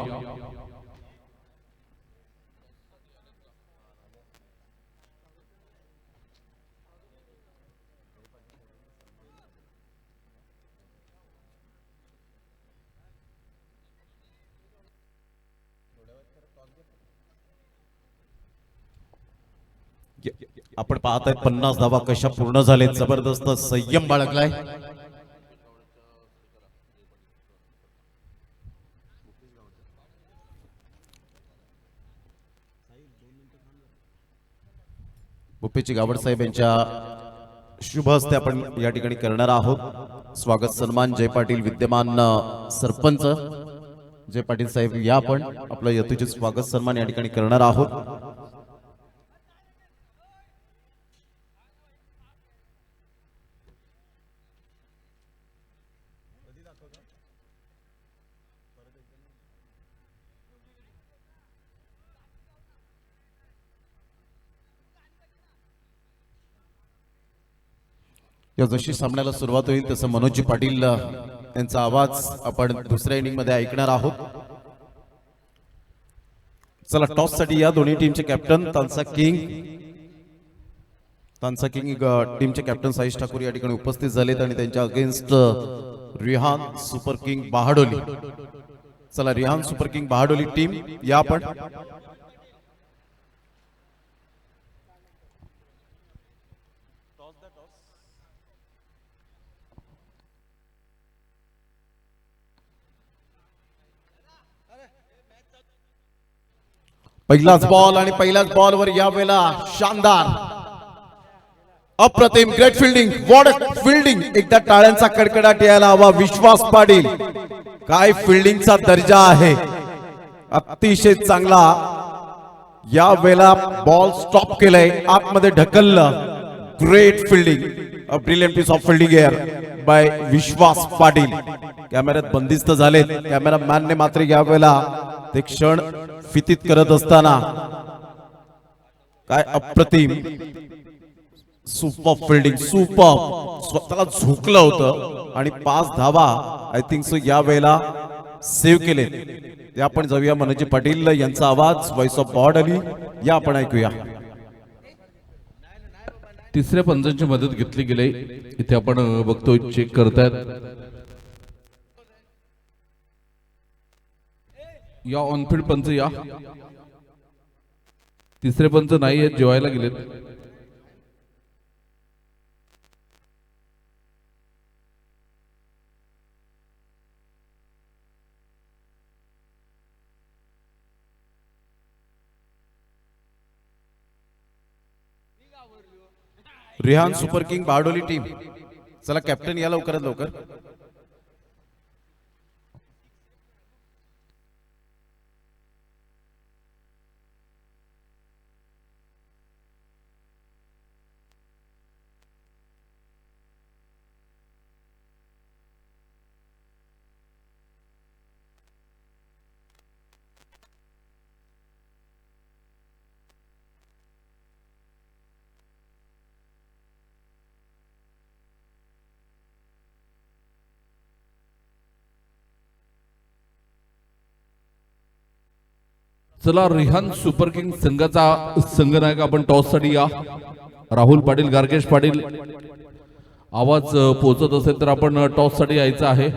आपण पाहताय 50 धावा कशा पूर्ण झालेत. जबरदस्त संयम बाळगलाय. भूपेशजी गावड साहेब यांच्या शुभ हस्ते आपण या ठिकाणी करणार आहोत स्वागत सन्मान. जय पाटील विद्यमान सरपंच जय पाटील साहेब या आपण आपलं यथोचित स्वागत सन्मान या ठिकाणी करणार आहोत. या जशी सामन्याला सुरुवात होईल तसं मनोजी पाटील यांचा आवाज आपण दुसऱ्या इनिंग मध्ये ऐकणार आहोत. चला टॉस साठी या दोन्ही टीमचे कॅप्टन तानसा किंग टीमचे कॅप्टन साईश ठाकूर या ठिकाणी उपस्थित झालेत आणि त्यांच्या अगेन्स्ट रिहान सुपर किंग बहाडोली. चला Rihan super king Bahadoli team या आपण. पहिलाच बॉल आणि पहिल्याच बॉलवर या वेळेला शानदार अप्रतिम ग्रेट फिल्डिंग. What fielding. एकदा टाळ्यांचा कडकडाट यायला हवा. विश्वास पाटील काय फिल्डिंगचा दर्जा आहे. अतिशय चांगला या वेळेला बॉल स्टॉप केलाय आतमध्ये ढकललं. Great fielding. A brilliant piece of fielding एअर बाय विश्वास पाटील. कॅमेऱ्यात बंदिस्त झालेत. कॅमेरा मॅनने मात्र या वेळेला ते क्षण फितीत करत असताना काय अप्रतिम सुपर फिल्डिंग. सुपर स्वतःला झोकलं होतं आणि 5 धावा आय थिंक सो या वेळेला सेव्ह केले. ते आपण जाऊया मनोजी पाटील यांचा आवाज व्हॉइस ऑफ बहाडोली या आपण ऐकूया. तिसऱ्या पंचांची मदत घेतली गेली. इथे आपण बघतोय चेक करतायत. या ऑनफिल्ड पंच या. तिसरे पंच नाही आहेत जेवायला गेलेत. Rihan super king Bahadoli team. चला कॅप्टन या लवकरात लवकर. चला रिहान सुपर किंग संघाचा संघनायक आपण टॉस साठी या. राहुल पाटील, गार्गेश पाटील आवाज पोहोचत असेल तर आपण टॉस साठी यायचं आहे.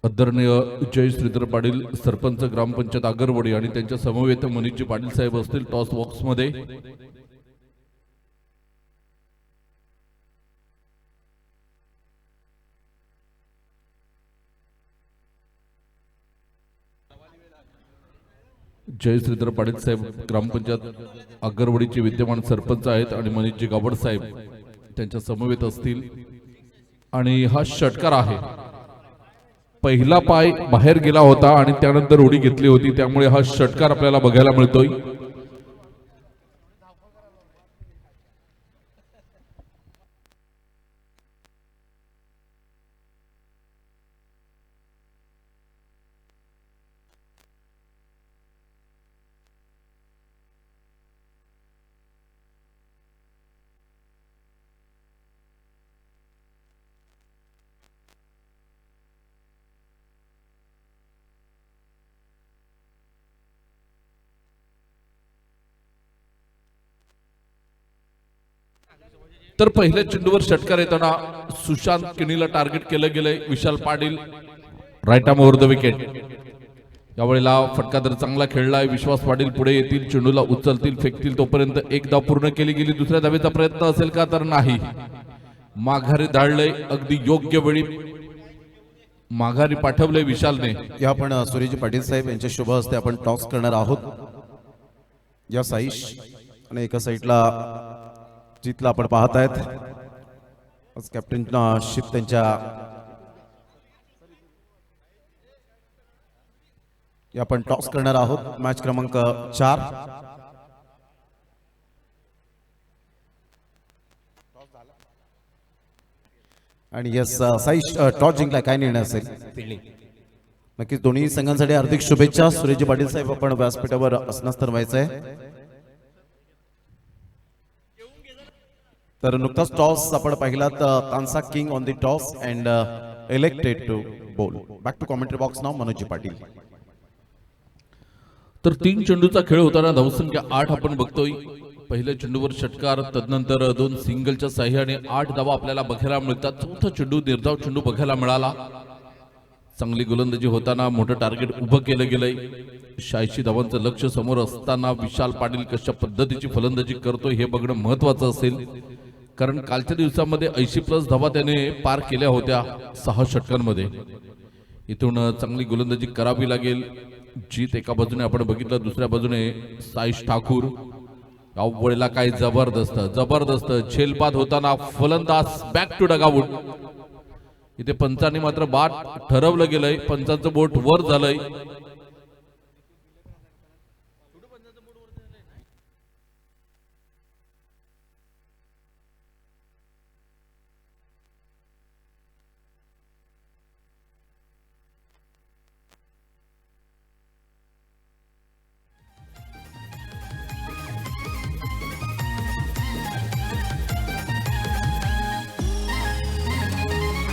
आदरणीय जय श्रीधर पाटील सरपंच ग्रामपंचायत आगरवडी आणि त्यांच्या समवेत मनीषजी पाटील साहेब असतील टॉस बॉक्स मध्ये. जय श्रीधर पाटील साहेब ग्रामपंचायत आगरवडीचे विद्यमान सरपंच आहेत आणि मनीषजी गावड साहेब त्यांच्या समवेत असतील. आणि हा षटकार आहे. पहिला पाय बाहेर गेला होता आणि त्यानंतर उडी घेतली होती, त्यामुळे हा षटकार आपल्याला बघायला मिळतोय. तर पहिल्या चेंडूवर षटकार येताना सुशांत किनीला टार्गेट केलं गेलंय. Vishal Patil right arm over the wicket. यावेळेला फटका चांगला खेळलाय. विश्वास पाटील पुढे येतील, चेंडूला उचलतील, फेकतील. तोपर्यंत एक धाव पूर्ण केली गेली. दुसऱ्या धावेचा प्रयत्न असेल का तर नाही. माघारी धाडलंय अगदी योग्य वेळी माघारी पाठवलंय विशालने. या आपण सूर्यजी पाटील साहेब यांच्या शुभ हस्ते आपण टॉस करणार आहोत. या साईश आणि एका साईडला जिथला आपण पाहत आहेत कॅप्टन शिप त्यांच्या आपण टॉस करणार आहोत. मॅच क्रमांक 4. आणि यस साई टॉस जिंकला, काय निर्णय असेल? फिल्डिंग. नक्कीच दोन्ही संघांसाठी हार्दिक शुभेच्छा. सुरेशजी पाटील साहेब आपण व्यासपीठावर असण्यास ठरवायचं आहे. तर नुकताच टॉस आपण पाहिलात, Tansa king on the toss and elected to bowl. Back to commentary box नाव मनोजी पाटील. तर 3 चेंडूचा खेळ होताना धावसंख्या 8 आपण बघतोय. पहिल्या चेंडूवर षटकार, तदनंतर 2 सिंगलच्या साह्याने 8 धावा आपल्याला बघायला मिळतात. चौथा चेंडू निर्धाव चेंडू बघायला मिळाला. चांगली गोलंदाजी होताना मोठं टार्गेट उभं केलं गेलंय. 86 धावांचं लक्ष समोर असताना विशाल पाटील कशा पद्धतीची फलंदाजी करतोय हे बघणं महत्वाचं असेल, कारण कालच्या दिवसामध्ये 80+ धावा त्याने पार केल्या होत्या 6 षटकांमध्ये. इथून चांगली गोलंदाजी करावी लागेल. जीत एका बाजूने आपण बघितलं, दुसऱ्या बाजूने साईश ठाकूर. वेळेला काय जबरदस्त झेलबाद होताना फलंदाज बॅक टू डगआउट. इथे पंचांनी मात्र बाद ठरवलं गेलंय. पंचांचं बोट वर झालंय.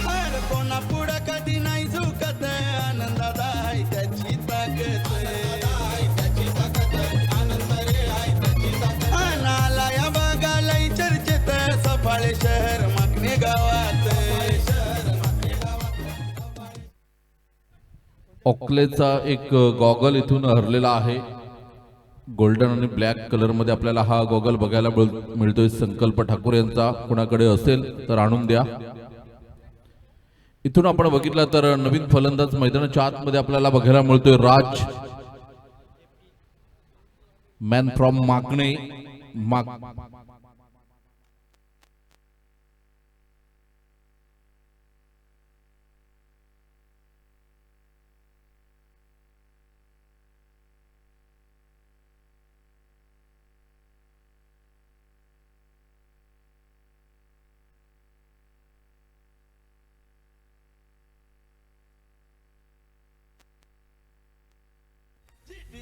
अरे कोणा पुढं कधी नाही झुकत, आनंदात आहे त्याची ताकद. नाला या बघालय चर्चेत, सफाळे शहर मागणे गावात. ऑकलेचा एक गॉगल इथून हरलेला आहे. गोल्डन आणि ब्लॅक कलर मध्ये आपल्याला हा गॉगल बघायला मिळतोय. संकल्प ठाकूर यांचा कुणाकडे असेल तर आणून द्या. इथून आपण बघितलं तर नवीन फलंदाज मैदानाच्या आतमध्ये आपल्याला बघायला मिळतोय. राज, मॅन फ्रॉम माकणे.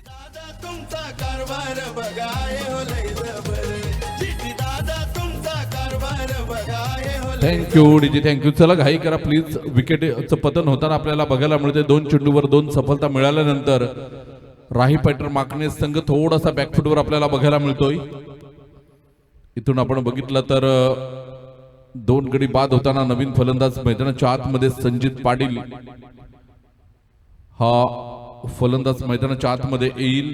दादा तुमचा कारभार बघाय हो लय जबर. चिठी दादा तुमचा कारभार बघाय हो लय. थँक्यू डीजी, थँक्यू. चला घाई करा प्लीज. विकेटचं पतन होताना आपल्याला बघायला मिळते. 2 चेंडूवर 2 सफलता मिळाल्यानंतर राही पॅटर माकणे संघ थोडासा बॅकफुटवर आपल्याला बघायला मिळतोय. इथून आपण बघितलं तर 2 गडी बाद होताना नवीन फलंदाज मैदानाच्या आतमध्ये संजित पाटील हा फलंदाज मैदानाच्या आतमध्ये येईल.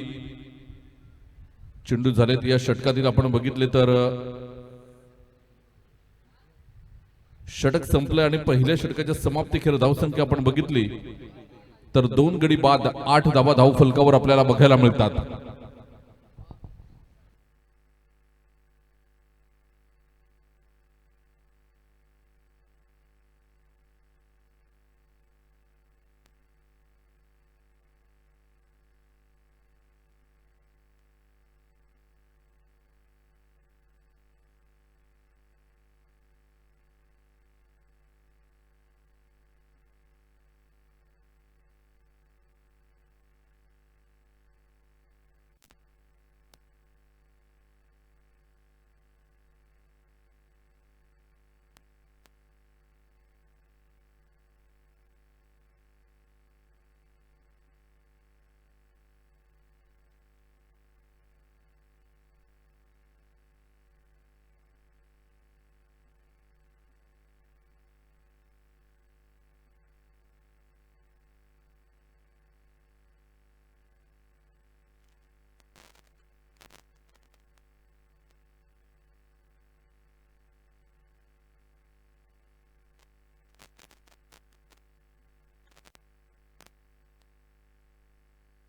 चेंडू झालेत या षटकातील आपण बघितले तर षटक संपलंय आणि पहिल्या षटकाच्या समाप्तीखेर धावसंख्या आपण बघितली तर 2 गडी बाद 8 धावा धाव फलकावर आपल्याला बघायला मिळतात.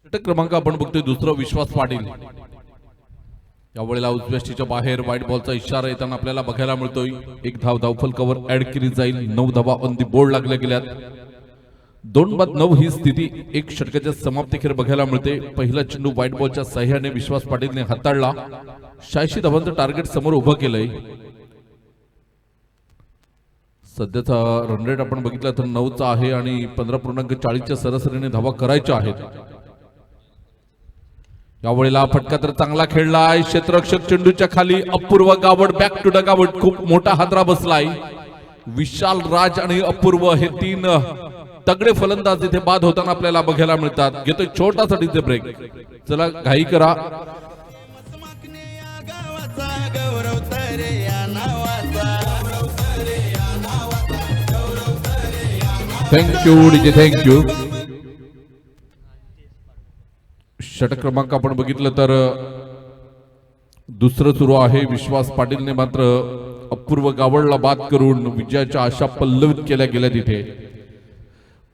षटक क्रमांक आपण बघतोय दुसरा विश्वास पाटील. यावेळेला उजव्याष्टीच्या बाहेर व्हाईट बॉलचा इशारा येताना आपल्याला बघायला मिळतोय. 1 धाव धावफलकावर ऍड केली जाईल. 9 धावा ऑन दी बोर्ड लागल्या गेल्यात. 2 बाद 9 ही स्थिती 1 षटकाच्या समाप्तीखेर बघायला मिळते. पहिला चेंडू व्हाईट बॉलच्या साह्याने विश्वास पाटीलने हाताळला. 86 धावांचं टार्गेट समोर उभं केलंय. सध्याचा रन रेट आपण बघितला तर 9चा आहे आणि 15.40च्या सरासरीने धावा करायच्या आहेत. यावेळेला फटका तर चांगला खेळलाय, क्षेत्ररक्षक चेंडूच्या खाली, Apurva Gawad back to the Gawad, खूप मोठा हादरा बसलाय. विशाल राज आणि अपूर्व हे तीन तगडे फलंदाज इथे बाद होताना आपल्याला बघायला मिळतात. घेतोय छोटासा डीजे ब्रेक. चला घाई करा. मागणे या गावाचा गौरव तरे या नावाचा थँक्यू डीजे, थँक्यू. षटक क्रमांक आपण बघितलं तर दुसरं सुरू आहे. विश्वास पाटीलने मात्र अपूर्व गावडला बाद करून विजयाच्या आशा पल्लवित केल्या गेल्या. तिथे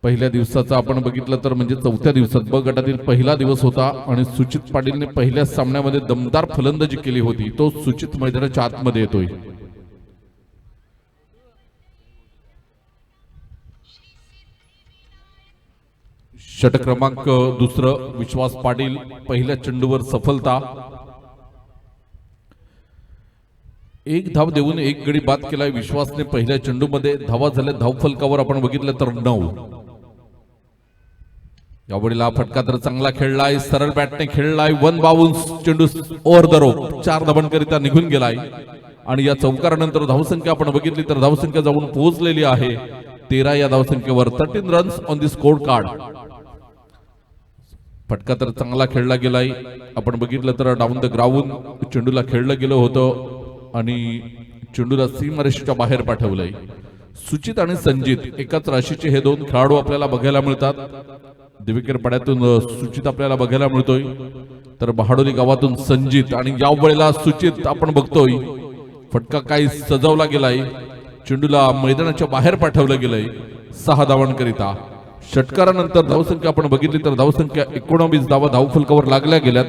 पहिल्या दिवसाचा आपण बघितलं तर म्हणजे चौथ्या दिवसात ब गटातील पहिला दिवस होता आणि सुचित पाटीलने पहिल्या सामन्यामध्ये दमदार फलंदाजी केली होती. तो सुचित मैदानाच्या आतमध्ये येतोय. षटक क्रमांक दुसरं. विश्वास पाटील पहिल्या चेंडूवर सफलता. एक धाव देऊन एक गडी बाद केलाय विश्वासने पहिल्या चेंडूमध्ये. धावा झाल्या धावफलकावर आपण बघितलं तर 9. यावेळेला हा फटका तर चांगला खेळलाय, सरळ बॅटने खेळलाय. 1 बाउन्स चेंडू ओव्हर द रोप 4 धावांकरिता निघून गेलाय. आणि या चौकारानंतर धावसंख्या आपण बघितली तर धावसंख्या जाऊन पोहोचलेली आहे 13 या धावसंख्येवर. 13 runs on the score card. फटका तर चांगला खेळला गेलाय. आपण बघितलं तर डाऊन द ग्राउंड चेंडूला खेळलं गेलं होतं आणि चेंडूला सीमारेषेच्या बाहेर पाठवलंय. सुचित आणि संजित एकाच राशीचे हे दोन खेळाडू आपल्याला बघायला मिळतात. दिवेकर पाड्यातून सुचित आपल्याला बघायला मिळतोय तर बहाडोली गावातून संजित. आणि या वेळेला सुचित आपण बघतोय फटका काही सजवला गेलाय, चेंडूला मैदानाच्या बाहेर पाठवलं गेलंय 6 धावांकरिता. षटकारानंतर धावसंख्या आपण बघितली तर धावसंख्या 19 धावा धावफलकावर लागल्या गेल्यात.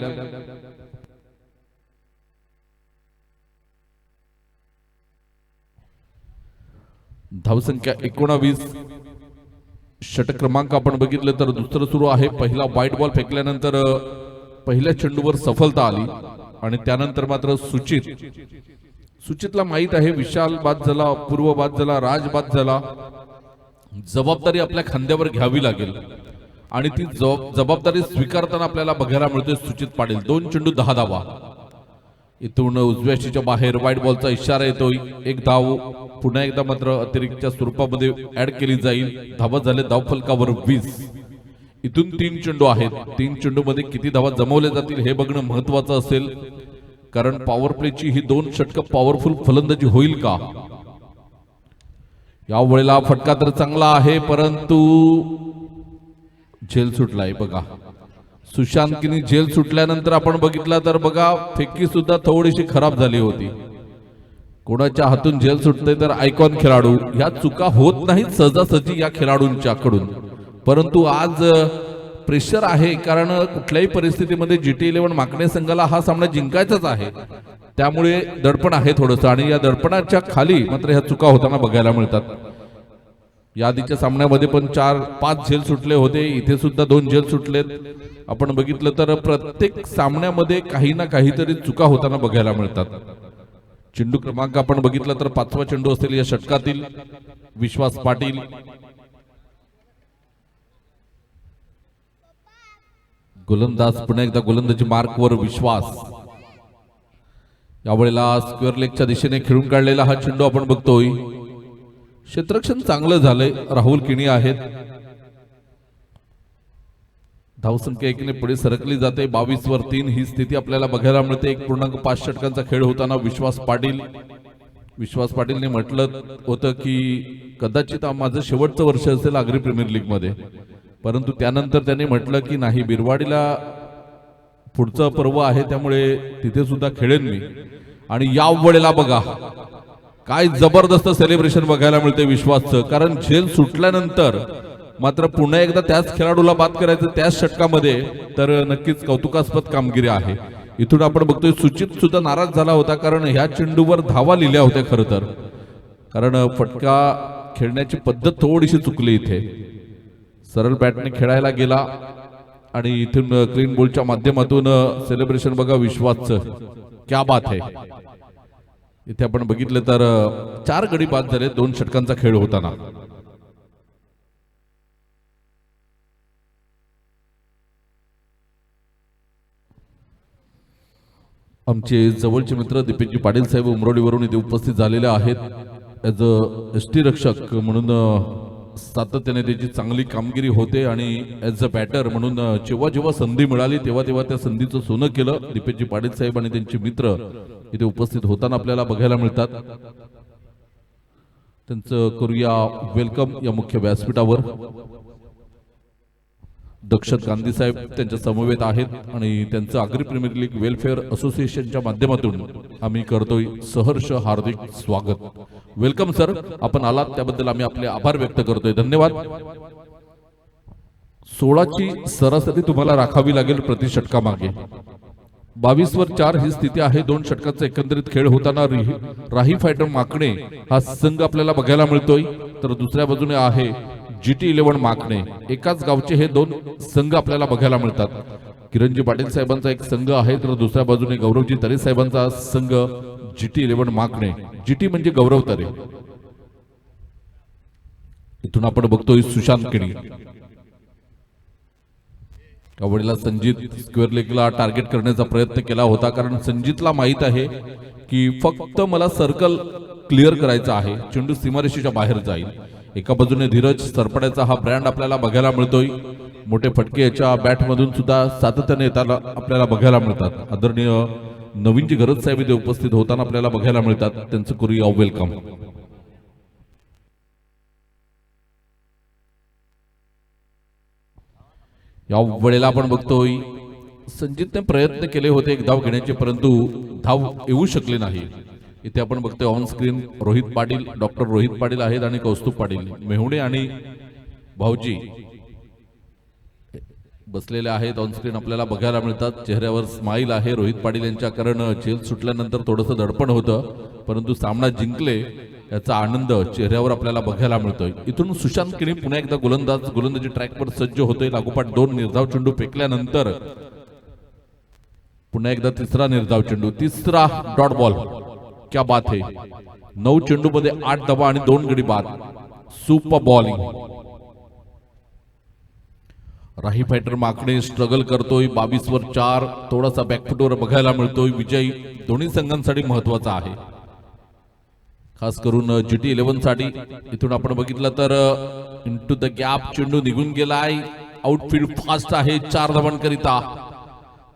धावसंख्या 19. षटक क्रमांक आपण बघितलं तर दुसरं सुरू आहे. पहिला वाईट बॉल फेकल्यानंतर पहिल्या चेंडूवर सफलता आली आणि त्यानंतर मात्र सुचितला माहित आहे विशाल बाद झाला, अपूर्व बाद झाला, राज बाद झाला. जबाबदारी आपल्या खांद्यावर घ्यावी लागेल आणि ती जबाबदारी स्वीकारताना आपल्याला बघायला मिळते सुचित पाटील. 2 चेंडू 10 धावा. इथून उजव्याशीच्या बाहेर व्हाईट बॉलचा इशारा येतोय. 1 धाव पुन्हा एकदा मात्र अतिरिक्तच्या स्वरूपामध्ये ऍड केली जाईल. धावा झाले धावफलकावर 20. इथून 3 चेंडू आहेत. 3 चेंडू मध्ये किती धावा जमवल्या जातील हे बघणं महत्वाचं असेल, कारण पॉवर प्लेची ही 2 षटकं पॉवरफुल फलंदाजी होईल का. या वेळेला फटका तर चांगला आहे परंतु झेल सुटलाय. बघा सुशांतकीनी झेल सुटल्यानंतर आपण बघितला तर बघा फेकी सुद्धा थोडीशी खराब झाली होती. कोणाच्या हातून झेल सुटते तर आयकॉन खेळाडू. ह्या चुका होत नाहीत सहजासहजी या खेळाडूंच्या कडून, परंतु आज प्रेशर आहे कारण कुठल्याही परिस्थितीमध्ये GT11 माकणे संघाला हा सामना जिंकायचाच आहे. त्यामुळे दडपण आहे थोडंसं आणि या दडपणाच्या खाली मात्र ह्या चुका होताना बघायला मिळतात. यादीच्या सामन्यामध्ये पण 4-5 झेल सुटले होते, इथे सुद्धा 2 झेल सुटलेत. आपण बघितलं तर प्रत्येक सामन्यामध्ये काही ना काहीतरी चुका होताना बघायला मिळतात. चेंडू क्रमांक आपण बघितला तर 5वा चेंडू असेल या षटकातील. विश्वास पाटील गोलंदाज पुन्हा एकदा गोलंदाजी मार्कवर विश्वास. यावेळेला स्क्वेअर लेगच्या दिशेने खेळून काढलेला हा चेंडू आपण बघतोय. क्षेत्ररक्षण चांगलं झालंय. राहुल किणी आहेत. धावसंख्या 1 ने पुढे सरकली जाते. 22 वर 3 ही स्थिती आपल्याला बघायला मिळते. 1.5 षटकांचा खेळ होताना विश्वास पाटीलने म्हटलं होतं की कदाचित माझं शेवटचं वर्ष असेल आगरी प्रीमियर लीग मध्ये, परंतु त्यानंतर त्याने म्हटलं की नाही, बिरवाडीला पुढचं पर्व आहे त्यामुळे तिथे सुद्धा खेळेन मी. आणि या वेळेला बघा काय जबरदस्त सेलिब्रेशन बघायला मिळते विश्वासचं, कारण झेल सुटल्यानंतर मात्र पुन्हा एकदा त्याच खेळाडूला बाद करायचं त्याच षटकामध्ये, तर नक्कीच कौतुकास्पद कामगिरी आहे. इथून आपण बघतोय सुचित सुद्धा नाराज झाला होता कारण ह्या चेंडूवर धावा लिहिल्या होत्या खरं तर, कारण फटका खेळण्याची पद्धत थोडीशी चुकली. इथे सरळ बॅटने खेळायला गेला आणि इथून क्लीन बॉलच्या माध्यमातून सेलिब्रेशन बघा विश्वासचं. क्या बात आहे. इथे आपण बघितलं तर 4 गडी बाद झाले 2 षटकांचा खेळ होताना. आमचे जवळचे मित्र दीपेशजी पाटील साहेब उमरोडीवरून इथे उपस्थित झालेले आहेत. ॲज अ एसटी रक्षक म्हणून सातत्याने त्याची चांगली कामगिरी होते आणि ॲज अ बॅटर म्हणून जेव्हा जेव्हा संधी मिळाली तेव्हा तेव्हा त्या संधीचं सोनं केलं. दीपेशजी पाटील साहेब आणि त्यांचे मित्र इथे उपस्थित होताना आपल्याला बघायला मिळतात. त्यांचं करूया वेलकम या मुख्य व्यासपीठावर. दक्षत गांधी साहेब त्यांच्या समवेत आहेत आणि त्यांचं आगरी प्रीमियर लीग वेलफेअर असोसिएशनच्या माध्यमातून आम्ही करतोय सहर्ष हार्दिक स्वागत. वेलकम सर, आपण आलात त्याबद्दल आम्ही आपले आभार व्यक्त करतोय. धन्यवाद. 16ची सरासरी तुम्हाला राखावी लागेल प्रति षटकामागे. 22 वर 4 ही स्थिती आहे. 2 षटकांचा एकंदरीत खेळ होताना राही फायटर माकणे हा संघ आपल्याला बघायला मिळतोय, तर दुसऱ्या बाजूने आहे GT11 माकणे. एकाच गावचे हे 2 संघ आपल्याला बघायला मिळतात. किरणजी पाटील साहेबांचा एक संघ आहे, तर दुसऱ्या बाजूने गौरवजी तरे साहेबांचा संघ GT11 माकणे. GT म्हणजे गौरव तरे. इथून आपण बघतोय सुशांत किणी. कबड्डीला संजित स्क्वेअर लेगला टार्गेट करण्याचा प्रयत्न केला होता, कारण संजितला माहित आहे की फक्त मला सर्कल क्लिअर करायचा आहे, चेंडू सीमारेषेच्या बाहेर जाईल. एका बाजूने धीरज सरपड्याचा हा ब्रँड आपल्याला बघायला मिळतोय. मोठे फटके याच्या बॅटमधून सुद्धा सातत्याने येताना आपल्याला बघायला मिळतात. आदरणीय नवीनजी गरज साहेब इथे उपस्थित होताना आपल्याला बघायला मिळतात. त्यांचं करूया वेलकम. या वेळेला आपण बघतोय संजितने प्रयत्न केले होते एक धाव घेण्याचे, परंतु धाव येऊ शकले नाही. इथे आपण बघतोय on screen Rohit Patil, doctor Rohit Patil आहेत आणि कौस्तुभ पाटील मेहुणे आणि भाऊजी बसलेले आहेत. ऑन स्क्रीन आपल्याला बघायला मिळतात. चेहऱ्यावर स्माईल आहे रोहित पाटील यांच्या, कारण जेल सुटल्यानंतर थोडंसं दडपण होतं, परंतु सामना जिंकले याचा आनंद चेहऱ्यावर आपल्याला बघायला मिळतोय. इथून सुशांत किणी पुन्हा एकदा गोलंदाजी ट्रॅकवर सज्ज होतोय. लागोपाठ 2 निर्धाव चेंडू फेकल्यानंतर पुन्हा एकदा तिसरा निर्धाव चेंडू, तिसरा डॉट बॉल. क्या बात है. 9 चेंडू मध्ये 8 धावा आणि 2 गडी बाद. Super bowling. Rahi fighter Makade struggle करतोय. 22 वर 4 थोडासा बॅकफुटवर बघायला मिळतोय. विजय दोन्ही संघांसाठी महत्वाचा आहे, खास करून GT11 साठी. इथून आपण बघितलं तर इनटू द गॅप चेंडू निघून गेलाय. आउटफील्ड फास्ट आहे 4 धावांकरिता.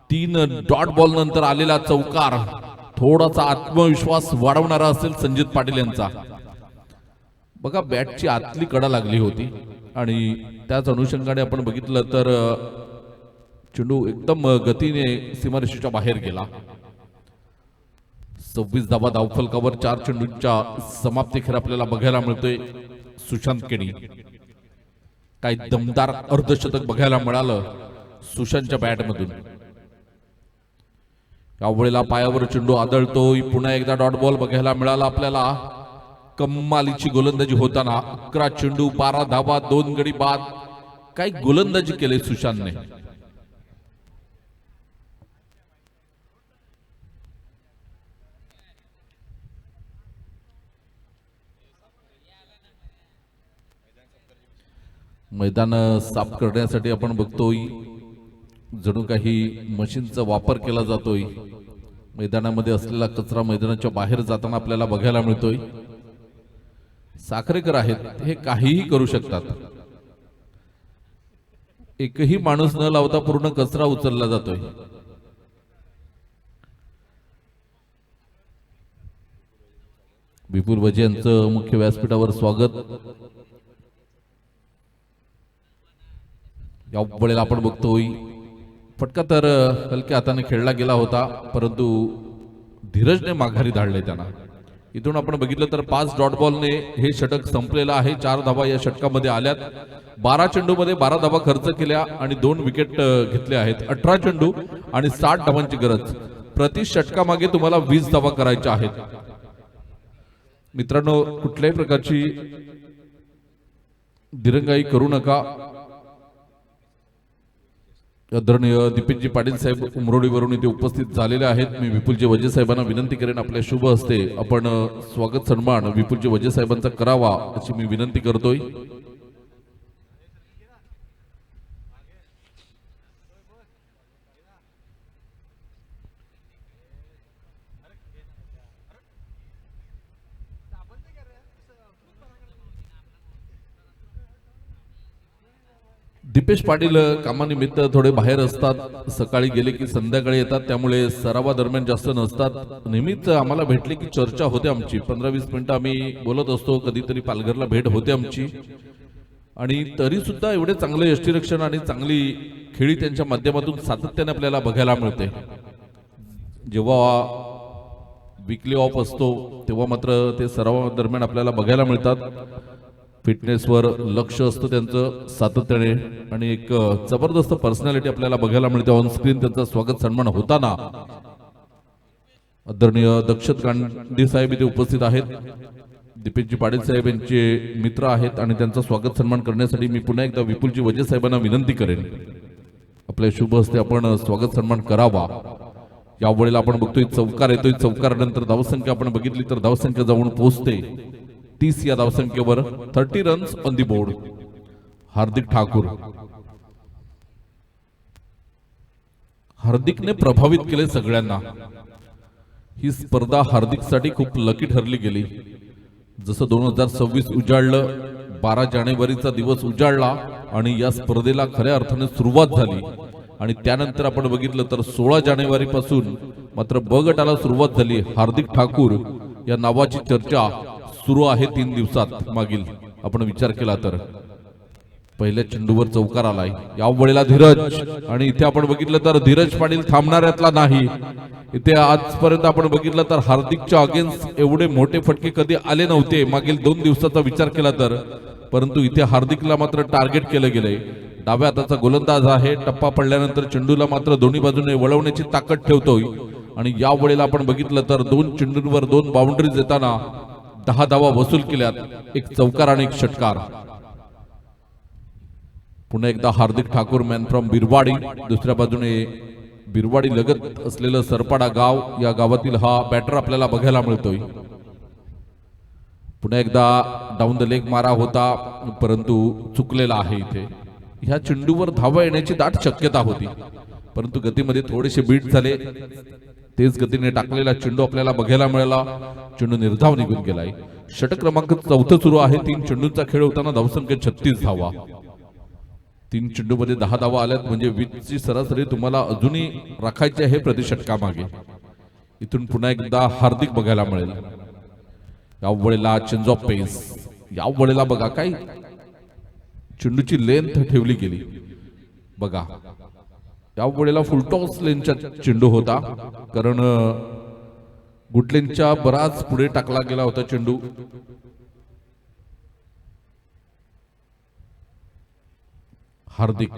3 डॉट बॉल नंतर आलेला चौकार थोडासा आत्मविश्वास वाढवणारा असेल संजित पाटील यांचा. बघा बॅटची आतली कडा लागली होती आणि त्याच अनुषंगाने आपण बघितलं तर चेंडू एकदम गतीने सीमारेषेच्या बाहेर गेला. 26 धावा धावफलकावर 4 चेंडूंच्या समाप्तीखेर आपल्याला बघायला मिळतोय. सुशांत किणी काही दमदार अर्धशतक बघायला मिळालं सुशांतच्या बॅटमधून. यावेळेला पायावर चेंडू आदळतोय. पुन्हा एकदा डॉट बॉल बघायला मिळाला आपल्याला. कमालीची गोलंदाजी होताना 11 चेंडू 12 धावा 2 गडी बाद. काही गोलंदाजी केले सुशांतने. मैदान साफ करण्यासाठी आपण बघतोय जणू काही मशीनचा वापर केला जातोय. मैदानामध्ये असलेला कचरा मैदानाच्या बाहेर जाताना आपल्याला बघायला मिळतोय. साखरेकर आहेत, हे काहीही करू शकतात. एकही माणूस न लावता पूर्ण कचरा उचलला जातोय. विपुल वजे यांचं मुख्य व्यासपीठावर स्वागत. या वेळेला आपण बघतोय फटका तर हलक्या हाताने खेळला गेला होता, परंतु धीरजने माघारी धाडले त्यांना. इथून आपण बघितलं तर 5 डॉट बॉलने हे षटक संपलेलं आहे. 4 धावा या षटकामध्ये आल्यात. 12 चेंडूमध्ये 12 धावा खर्च केल्या आणि 2 विकेट घेतले आहेत. 18 चेंडू आणि 60 धावांची गरज. प्रति षटकामागे तुम्हाला 20 धावा करायच्या आहेत. मित्रांनो, कुठल्याही प्रकारची दिरंगाई करू नका. आदरणीय दीपेशजी पाटील साहेब उमरोडीवरून इथे उपस्थित झालेले आहेत. मी विपुलजी वजे साहेबांना विनंती करेन आपल्या शुभ हस्ते आपण स्वागत सन्मान विपुलजी वजे साहेबांचा करावा अशी मी विनंती करतोय. दीपेश पाटील कामानिमित्त थोडे बाहेर असतात, सकाळी गेले की संध्याकाळी येतात, त्यामुळे सरावादरम्यान जास्त नसतात. नेहमीच आम्हाला भेटले की चर्चा होते आमची, 15-20 मिनिटं आम्ही बोलत असतो. कधीतरी पालघरला भेट होते आमची आणि तरी सुद्धा एवढे चांगले यष्टीरक्षण आणि चांगली खेळी त्यांच्या माध्यमातून सातत्याने आपल्याला बघायला मिळते. जेव्हा वीकली ऑफ असतो तेव्हा मात्र ते सरावादरम्यान आपल्याला बघायला मिळतात. फिटनेसवर लक्ष असतं त्यांचं सातत्याने आणि एक जबरदस्त पर्सनॅलिटी आपल्याला बघायला मिळते. ऑन स्क्रीन त्यांचा स्वागत सन्मान होताना आदरणीय दक्षत गांधी साहेब इथे उपस्थित आहेत. दीपेशजी पाटील साहेब यांचे मित्र आहेत आणि त्यांचा स्वागत सन्मान करण्यासाठी मी पुन्हा एकदा विपुलजी वजे साहेबांना विनंती करेन आपल्या शुभ हस्ते आपण स्वागत सन्मान करावा. यावेळेला आपण बघतोय चौकार येतोय, चौकारानंतर धावसंख्या आपण बघितली तर धावसंख्या जाऊन पोहोचते 30 या धावसंख्येवर. 30 रन्स ऑन दी बोर्ड. हार्दिक ठाकूर, हार्दिकने प्रभावित केले सगळ्यांना. ही स्पर्धा हार्दिकसाठी खूप लकी ठरली गेली. जसं 2026 उजाडलं, 12 जानेवारीचा दिवस उजाडला आणि या स्पर्धेला खऱ्या अर्थाने सुरुवात झाली आणि त्यानंतर आपण बघितलं तर 16 जानेवारी पासून मात्र ब गटाला सुरुवात झाली. हार्दिक ठाकूर या नावाची चर्चा सुरू आहे 3 दिवसात मागील आपण विचार केला तर. पहिल्या चेंडूवर चौकार आलाय, यावेळेला धीरज आणि इथे आपण बघितलं तर धीरज पाटील थांबणाऱ्यातला नाही. इथे आजपर्यंत आपण बघितलं तर हार्दिकच्या अगेन्स्ट एवढे मोठे फटके कधी आले नव्हते मागील 2 दिवसाचा विचार केला तर. परंतु इथे हार्दिकला मात्र टार्गेट केलं गेलंय. डाव्या हाताचा गोलंदाज आहे, टप्पा पडल्यानंतर चेंडूला मात्र दोन्ही बाजूने वळवण्याची ताकद ठेवतोय आणि यावेळेला आपण बघितलं तर 2 चेंडूंवर 2 बाउंड्रीज येताना 10 धावा वसूल केल्यात. एक चौकार आणि एक षटकार. पुन्हा एकदा हार्दिक ठाकूर मॅन फ्रॉम बिरवाडी. दुसऱ्या बाजूने बिरवाडी लगत असलेलं सरपाडा गाव, या गावातील हा बॅटर आपल्याला बघायला मिळतोय. पुन्हा एकदा डाऊन द लेग मारा होता परंतु चुकलेला आहे. इथे ह्या चेंडूवर धावा येण्याची दाट शक्यता होती परंतु गतीमध्ये थोडेसे बीट झाले. तेज गतीने टाकलेला चेंडू आपल्याला बघायला मिळाला. चेंडू निर्धाव निघून गेलाय. षटक क्रमांक 4 सुरू आहे. 3 चेंडूंचा खेळ होताना धावसंख्या 36 धावा. 3 चेंडूमध्ये 10 धावा आल्यात म्हणजे 20 ची सरासरी तुम्हाला अजूनही राखायची आहे प्रति षटकामागे. इथून पुन्हा एकदा हार्दिक बघायला मिळेल. यावेळेला चेंज ऑफ पेस. यावेळेला बघा काय चेंडूची लेंथ ठेवली गेली बघा. यावेळेला फुलटॉस लेनचा चेंडू होता कारण गुटलेनच्या बराच पुढे टाकला गेला होता चेंडू. हार्दिक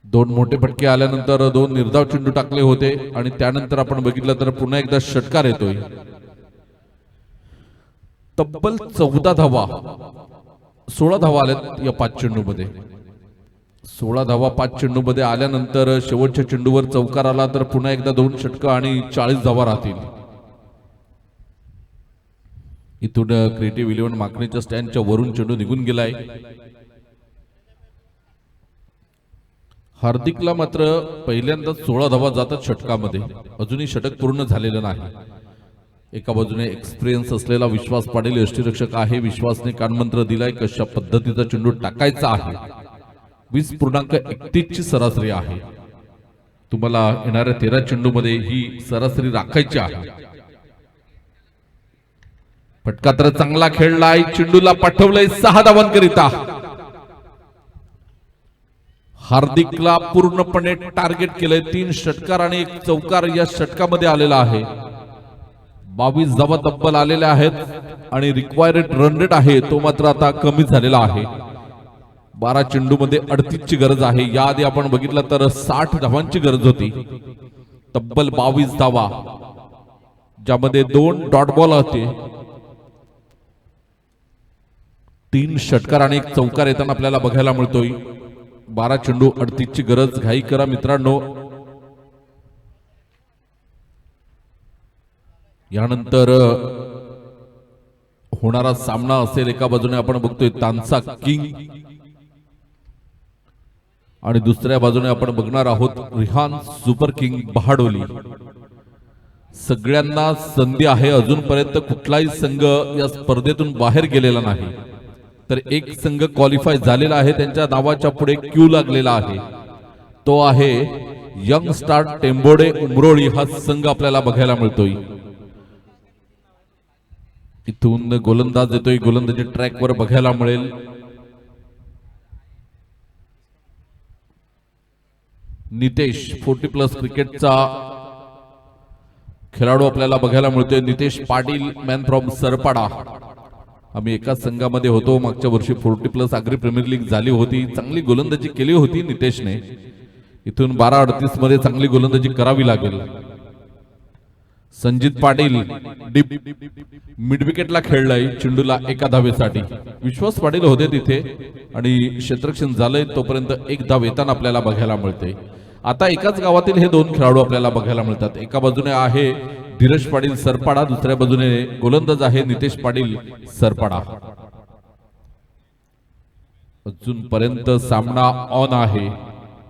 2 मोठे फटके आल्यानंतर 2 निर्धाव चेंडू टाकले होते आणि त्यानंतर आपण बघितलं तर पुन्हा एकदा षटकार येतोय. तब्बल 14 धावा 16 धावा आल्यात या 5 चेंडूमध्ये. 16 धावा 5 चेंडूमध्ये आल्यानंतर शेवटच्या चेंडूवर चौकार आला तर पुन्हा एकदा 2 षटकं आणि 40 धावा राहतील. इथून क्रिएटिव्ह 11 माकणीच्या स्टँडच्या वरून चेंडू निघून गेलाय. हार्दिकला मात्र पहिल्यांदाच 16 धावा जातात षटकामध्ये. अजूनही षटक पूर्ण झालेलं नाही. एका बाजूने एक्सपिरियन्स असलेला विश्वास पाटील यष्टीरक्षक आहे. विश्वासने कानमंत्र दिलाय कशा पद्धतीचा चेंडू टाकायचा आहे. 20.31 ची सरासरी आहे. तुम्हाला येणाऱ्या 13 चेंडूमध्ये ही सरासरी राखायची आहे. फटका तर चांगला खेळलाय. चेंडूला पाठवलंय 6 धावांकरिता. हार्दिकला पूर्णपणे टार्गेट केलंय. 3 षटकार आणि 1 चौकार या षटकामध्ये आलेला आहे. 22 धावा तब्बल आलेल्या आहेत आणि रिक्वायर्ड रन रेट आहे तो मात्र आता कमी झालेला आहे. 12 चेंडूमध्ये 38 ची गरज आहे. याआधी आपण बघितलं तर 60 धावांची गरज होती. तब्बल 22 धावा ज्यामध्ये 2 डॉट बॉल होते. 3 षटकार आणि 1 चौकार येताना आपल्याला बघायला मिळतोय. 12 चेंडू 38 ची गरज, घाई करा मित्रांनो. यानंतर होणारा सामना असेल, एका बाजूने आपण बघतोय तानसा किंग आणि दुसऱ्या बाजूने आपण बघणार आहोत रिहान सुपर किंग बहाडोली. सगळ्यांना संधी आहे, अजूनपर्यंत कुठलाही संघ या स्पर्धेतून बाहेर गेलेला नाही. तर एक संघ क्वालिफाय झालेला आहे, त्यांच्या नावाच्या पुढे क्यू लागलेला आहे, तो आहे यंग स्टार टेंबोडे उमरोळी. हा संघ आपल्याला बघायला मिळतोय. इथून गोलंदाज येतोय, गोलंदाजी ट्रॅकवर बघायला मिळेल. नितेश 40+ क्रिकेटचा खेळाडू आपल्याला बघायला मिळतोय. Nitesh Patil, man from Sarpada. आम्ही एकाच संघामध्ये होतो, मागच्या वर्षी 40+ आग्री प्रीमियर लीग झाली होती. चांगली गोलंदाजी केली होती नितेशने. इथून 12:38 मध्ये चांगली गोलंदाजी करावी लागेल. संजित पाटील डीप मिड विकेटला खेळलाय, चेंडूला एका धावेसाठी. विश्वास पाटील होते तिथे आणि क्षेत्ररक्षण झालंय, तोपर्यंत एक धाव येताना आपल्याला बघायला मिळते. आता एकाच गावातील हे दोन खेळाडू आपल्याला बघायला मिळतात. एका बाजूने आहे धीरज पाटील सरपाडा, दुसऱ्या बाजूने गोलंदाज आहे नितेश पाटील सरपाडा. अजूनपर्यंत सामना ऑन आहे,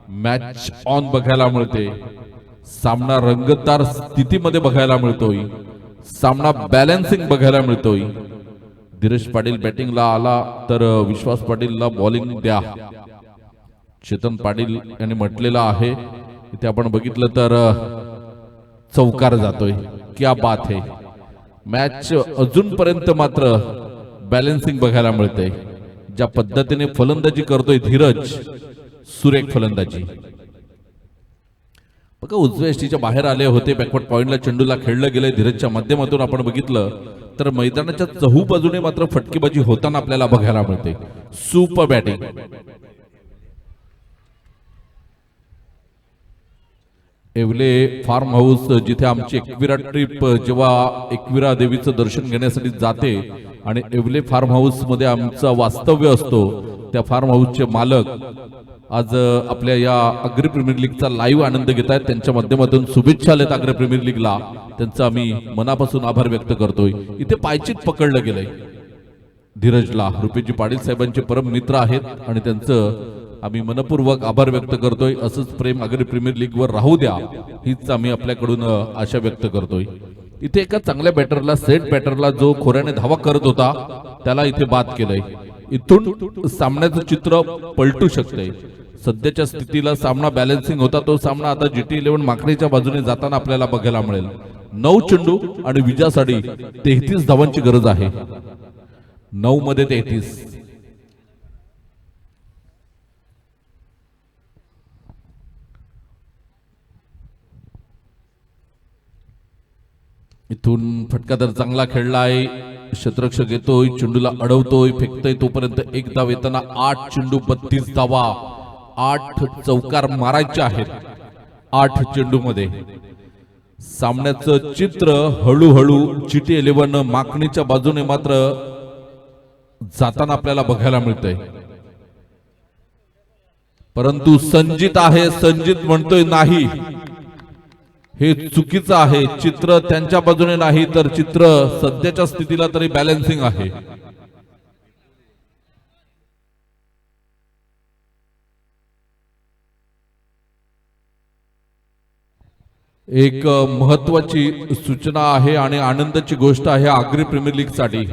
मॅच ऑन बघायला मिळते. सामना रंगतदार स्थितीमध्ये बघायला मिळतोय, सामना बॅलन्सिंग बघायला मिळतोय. धीरज पाटील बॅटिंगला आला तर विश्वास पाटीलला बॉलिंग द्या, चेतन पाटील यांनी म्हटलेलं आहे. इथे आपण बघितलं तर चौकार जातोय, क्या बात है. मॅच अजूनपर्यंत मात्र बॅलन्सिंग बघायला मिळते. ज्या पद्धतीने फलंदाजी करतोय धीरज, सुरेख फलंदाजी. बघा उजव्या एष्टीच्या बाहेर आले होते, बॅकवर्ड पॉइंटला चेंडूला खेळलं गेलंय. धीरजच्या माध्यमातून आपण बघितलं तर मैदानाच्या चहू बाजूने मात्र फटकेबाजी होताना आपल्याला बघायला मिळते. Super batting. Yevle farm house, जिथे आमची एकविरा ट्रिप जेव्हा एकविरा देवीचं दर्शन घेण्यासाठी जाते आणि येवले फार्म हाऊस मध्ये आमचं वास्तव्य असतो, त्या फार्म हाऊसचे मालक आज आपल्या या अग्री प्रीमियर लीगचा लाईव्ह आनंद घेत आहेत. त्यांच्या माध्यमातून शुभेच्छा आल्यात अग्री प्रीमियर लीगला, त्यांचा आम्ही मनापासून आभार व्यक्त करतोय. इथे पायचीत पकडलं गेलंय धीरजला. रुपेजी पाटील साहेबांचे परम मित्र आहेत आणि त्यांचं आम्ही मनपूर्वक आभार व्यक्त करतोय. असंच प्रेम अग्री प्रीमियर लीगवर राहू द्या, हीच आम्ही आपल्याकडून आशा व्यक्त करतोय. इथे एका चांगल्या बॅटरला, सेट बॅटरला, जो खोऱ्याने धावा करत होता त्याला इथे बाद केलंय. इथून सामन्याचं चित्र पलटू शकतंय. सध्याच्या स्थितीला सामना बॅलन्सिंग होता, तो सामना आता GT11 माकडेच्या बाजूने जाताना आपल्याला बघायला मिळेल. 9 चेंडू आणि विजयासाठी 33 धावांची गरज आहे. 9 मध्ये 33. इथून फटका तर चांगला खेळलाय, क्षेत्ररक्षक येतोय, चेंडूला अडवतोय, फेकतोय, तोपर्यंत एक धाव येताना 8 चेंडू 32 धावा. 8 चौकार मारायचे आहेत 8 चेंडू मध्ये. सामन्याचं चित्र हळूहळू GT11 माकणीच्या बाजूने मात्र जाताना आपल्याला बघायला मिळतंय. परंतु संजित आहे, संजित म्हणतोय नाही, हे चुकीचं आहे. चित्र त्यांच्या बाजूने नाही, तर चित्र सध्याच्या स्थितीला तरी बॅलन्सिंग आहे. एक महत्वाची सूचना आहे आणि आनंदाची गोष्ट आहे आग्री प्रीमियर लीग साठी.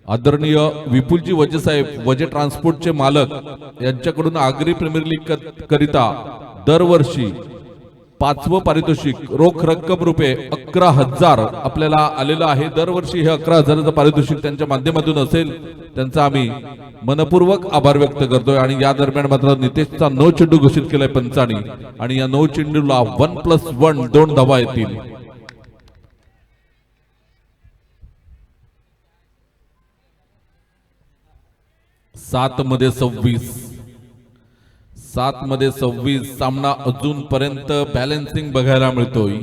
आदरणीय विपुलजी वजे साहेब, वजे ट्रान्सपोर्टचे मालक, यांच्याकडून आग्री प्रीमियर लीग करिता दरवर्षी 5वं पारितोषिक रोख रक्कम रुपये 11,000 आपल्याला आलेलं आहे. दरवर्षी हे 11,000चं पारितोषिक त्यांच्या माध्यमातून असेल, त्यांचा आम्ही मनपूर्वक आभार व्यक्त करतोय. आणि या दरम्यान मात्र नितेशचा 9 चेंडू घोषित केलाय पंचांनी आणि या 9 चेंडूला 1+1 2 धावा येतील. सात मध्ये 26. सामना अजूनपर्यंत बॅलन्सिंग बघायला मिळतोय.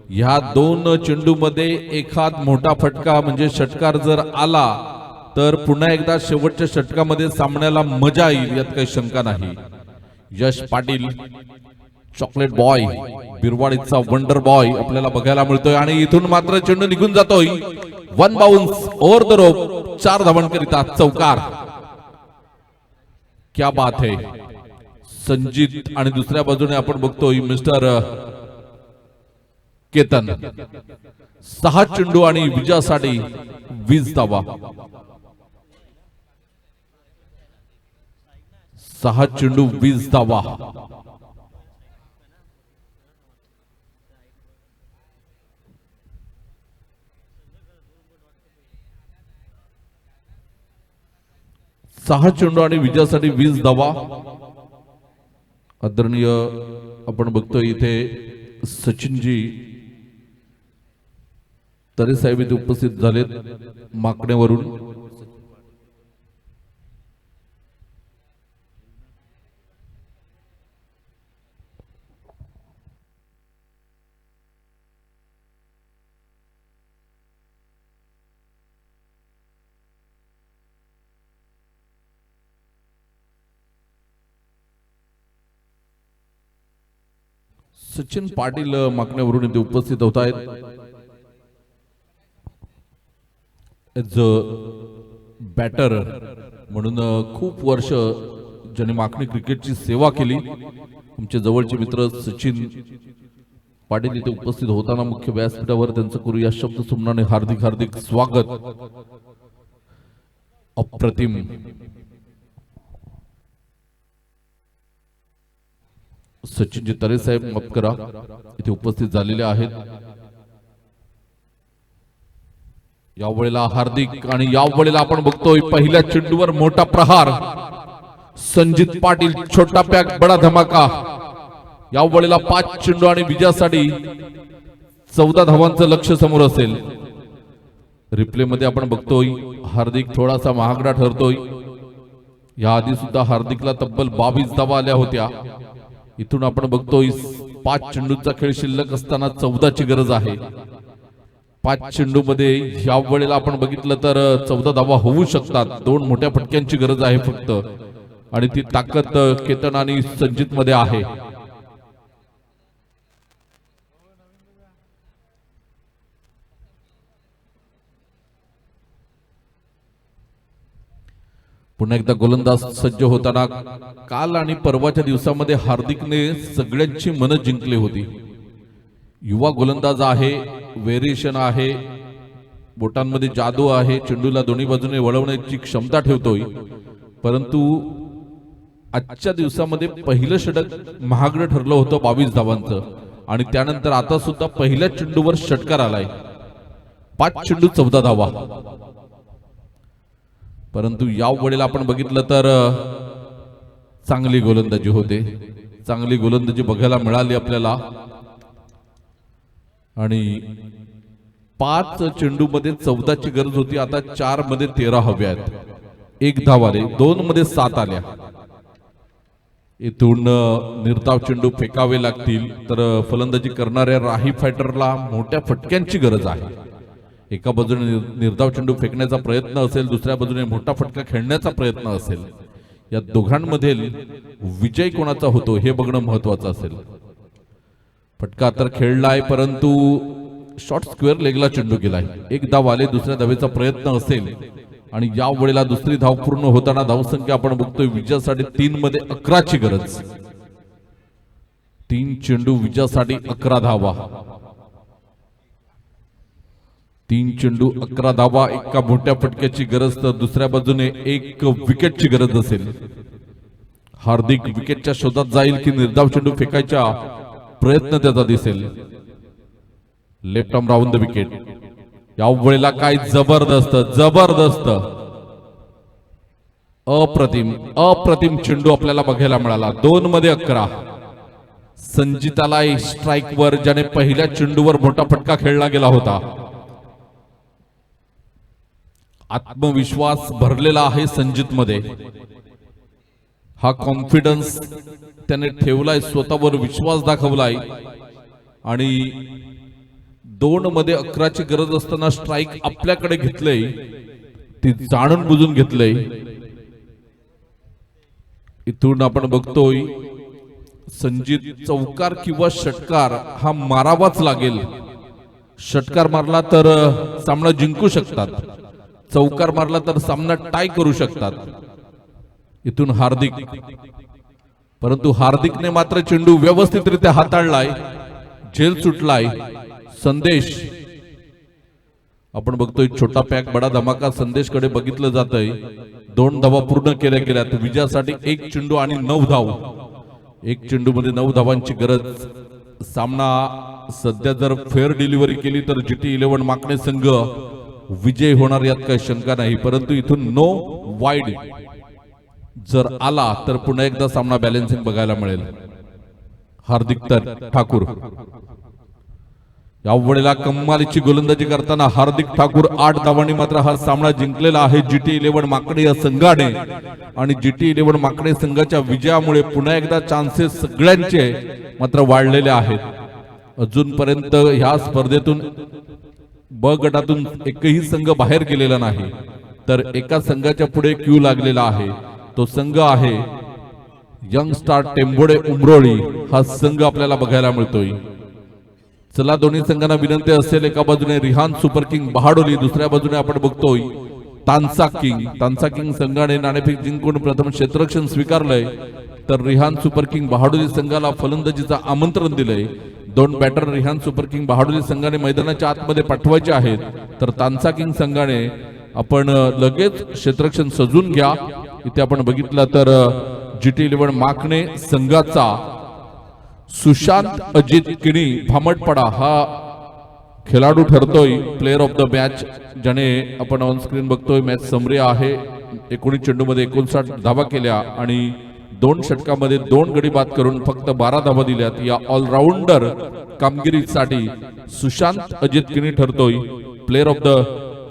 ह्या 2 चेंडू मध्ये एखाद मोठा फटका म्हणजे षटकार जर आला तर पुन्हा एकदा शेवटच्या षटकामध्ये सामन्याला मजा येईल, यात काही शंका नाही. यश पाटील चॉकलेट बॉय बिरवाडीचा वंडर बॉय आपल्याला बघायला मिळतोय आणि इथून मात्र चेंडू निघून जातोय. One bounce over the rope 4 धावांकरिता चौकार. क्या बात है संजित आणि दुसऱ्या बाजूने आपण बघतोय मिस्टर केतन. 6 चेंडू आणि विजयासाठी 20 धावा. 6 चेंडू 20 धावा. सहा चेंडू आणि विजयासाठी 20 धावा. आदरणीय आपण बघतोय इथे सचिनजी तरे साहेब इथे उपस्थित झालेत माकणेवरून. सचिन पाटील मागण्यावरून इथे उपस्थित होत आहेत. एज अ बॅटर म्हणून खूप वर्ष ज्यांनी माकणी क्रिकेटची सेवा केली आमचे जवळचे मित्र सचिन पाटील इथे उपस्थित होताना मुख्य व्यासपीठावर त्यांचं करूया शब्द सुमनाने हार्दिक हार्दिक स्वागत. अप्रतिम सचिनजी तरे साहेब माफ करा इथे उपस्थित झालेले आहेत. यावेळेला हार्दिक आणि यावेळेला आपण बघतोय पहिल्या चेंडूवर मोठा प्रहार. संजित पाटील छोटा पॅक बडा धमाका. यावेळेला 5 चेंडू आणि विजयासाठी 14 धावांचं लक्ष समोर असेल. रिप्ले मध्ये आपण बघतोय हार्दिक थोडासा महागडा ठरतोय. या आधी सुद्धा हार्दिकला तब्बल 22 धावा आल्या होत्या. इथून आपण बघतोय 5 चेंडूचा खेळ शिल्लक असताना 14ची गरज आहे. 5 चेंडू मध्ये या वेळेला आपण बघितलं तर 14 धावा होऊ शकतात. 2 मोठ्या फटक्यांची गरज आहे फक्त आणि ती ताकद केतन आणि संजित मध्ये आहे. पुन्हा एकदा गोलंदाज सज्ज होताना काल आणि परवाच्या दिवसामध्ये हार्दिकने सगळ्यांची मनं जिंकली होती. युवा गोलंदाज आहे, व्हेरिएशन आहे, बोटांमध्ये जादू आहे, चेंडूला दोन्ही बाजूने वळवण्याची क्षमता ठेवतोय. परंतु आजच्या दिवसामध्ये पहिलं षटक महागडं ठरलं होतं 22 धावांचं आणि त्यानंतर आता सुद्धा पहिल्या चेंडूवर षटकार आलाय. 5 चेंडू 14 धावा. परंतु या वेळेला आपण बघितलं तर चांगली गोलंदाजी होते. चांगली गोलंदाजी बघायला मिळाली आपल्याला आणि 5 चेंडू मध्ये 14ची गरज होती. आता 4 मध्ये 13 हव्या आहेत. 1 धाव आले, 2 मध्ये 7 आल्या. इथून निर्धाव चेंडू फेकावे लागतील तर फलंदाजी करणाऱ्या राही फायटरला मोठ्या फटक्यांची गरज आहे. एका बाजूने निर्धाव चेंडू फेकण्याचा प्रयत्न असेल, दुसऱ्या बाजूने मोठा फटका खेळण्याचा प्रयत्न असेल. या दोघांमध्ये विजय कोणाचा होतो हे बघणं महत्वाचं असेल. फटका तर खेळलाय परंतु शॉर्ट स्क्वेअर लेगला चेंडू गेलाय. 1 धाव आले, दुसऱ्या धावेचा प्रयत्न असेल आणि या वेळेला दुसरी धाव पूर्ण होताना धावसंख्या आपण बघतोय विजयासाठी 3 मध्ये 11ची गरज. 3 चेंडू विजयासाठी 11 धावा. 3 चेंडू 11 धावा. एका मोठ्या फटक्याची गरज तर दुसऱ्या बाजूने 1 विकेटची गरज असेल. हार्दिक विकेटच्या शोधात जाईल की निर्धाव चेंडू फेकायचा प्रयत्न त्याचा दिसेल. Left arm round the wicket. या वेळेला काय जबरदस्त जबरदस्त अप्रतिम अप्रतिम चेंडू आपल्याला बघायला मिळाला. 2 मध्ये 11. संजिताला स्ट्राइक वर ज्याने पहिल्या चेंडूवर मोठा फटका खेळला गेला होता. आत्मविश्वास भरलेला आहे संजित मध्ये. हा कॉन्फिडन्स त्याने ठेवलाय, स्वतःवर विश्वास दाखवलाय आणि 2 मध्ये 11ची गरज असताना स्ट्राइक आपल्याकडे घेतलंय, ती जाणून बुजून घेतलंय. इथून आपण बघतोय संजित चौकार किंवा षटकार हा मारावाच लागेल. षटकार मारला तर सामना जिंकू शकतात, चौकार मारला तर सामना टाय करू शकतात. इथून हार्दिक, परंतु हार्दिकने मात्र चेंडू व्यवस्थितरित्या हाताळलाय, झेल सुटलाय. संदेश, आपण बघतोय छोटा पॅक बडा धमाका संदेशकडे बघितलं जातंय. 2 धावा पूर्ण केल्या गेल्यात विजयासाठी. 1 चेंडू आणि 9 धाव. 1 चेंडू मध्ये 9 धावांची गरज. सामना सध्या जर फेअर डिलिव्हरी केली तर GT 11 माकणे संघ विजय होणार यात काही शंका नाही. परंतु इथून नो वाईड जर आला तर पुन्हा एकदा सामना बॅलन्सिंग बघायला मिळेल. हार्दिक ठाकूर यावेळेला कमालीची गोलंदाजी करताना हार्दिक ठाकूर 8 धावांनी मात्र हा सामना जिंकलेला आहे GT 11 माकडे या संघाने. आणि GT 11 माकडे संघाच्या विजयामुळे पुन्हा एकदा चान्सेस सगळ्यांचे मात्र वाढलेले आहेत. अजूनपर्यंत ह्या स्पर्धेतून ब गटातून एकही संघ बाहेर गेलेला नाही, तर एका संघाच्या पुढे क्यू लागलेला आहे. तो संघ आहे यंग स्टार टेंबोडे उमरोळी. हा संघ आपल्याला बघायला मिळतोय. चला दोन्ही संघांना विनंती असेल, एका बाजूने रिहान सुपर किंग बहाडोली, दुसऱ्या बाजूने आपण बघतोय तानसा किंग. तानसा किंग संघाने नाणेफेक जिंकून प्रथम क्षेत्ररक्षण स्वीकारलंय, तर रिहान सुपर किंग बहाडोली संघाला फलंदाजीचं आमंत्रण दिलंय. 2 बॅटर रिहान सुपर किंग बहाडोली संघाने मैदानाच्या आतमध्ये पाठवायचे आहेत, तर तानसा किंग संघाने आपण लगेच क्षेत्ररक्षण सजून घ्या. इथे आपण बघितलं तर GT 11 माकणे संघाचा सुशांत अजित किणी भामटपडा हा खेळाडू ठरतोय प्लेअर ऑफ द मॅच, ज्याने आपण ऑन स्क्रीन बघतोय मॅच समरी आहे. 19 चेंडूमध्ये 59 धावा केल्या आणि 2 षटकामध्ये 2 गडी बाद करून फक्त 12 धावा दिल्यात. या ऑलराऊंडर कामगिरीसाठी सुशांत अजित किणी ठरतोय प्लेअर ऑफ द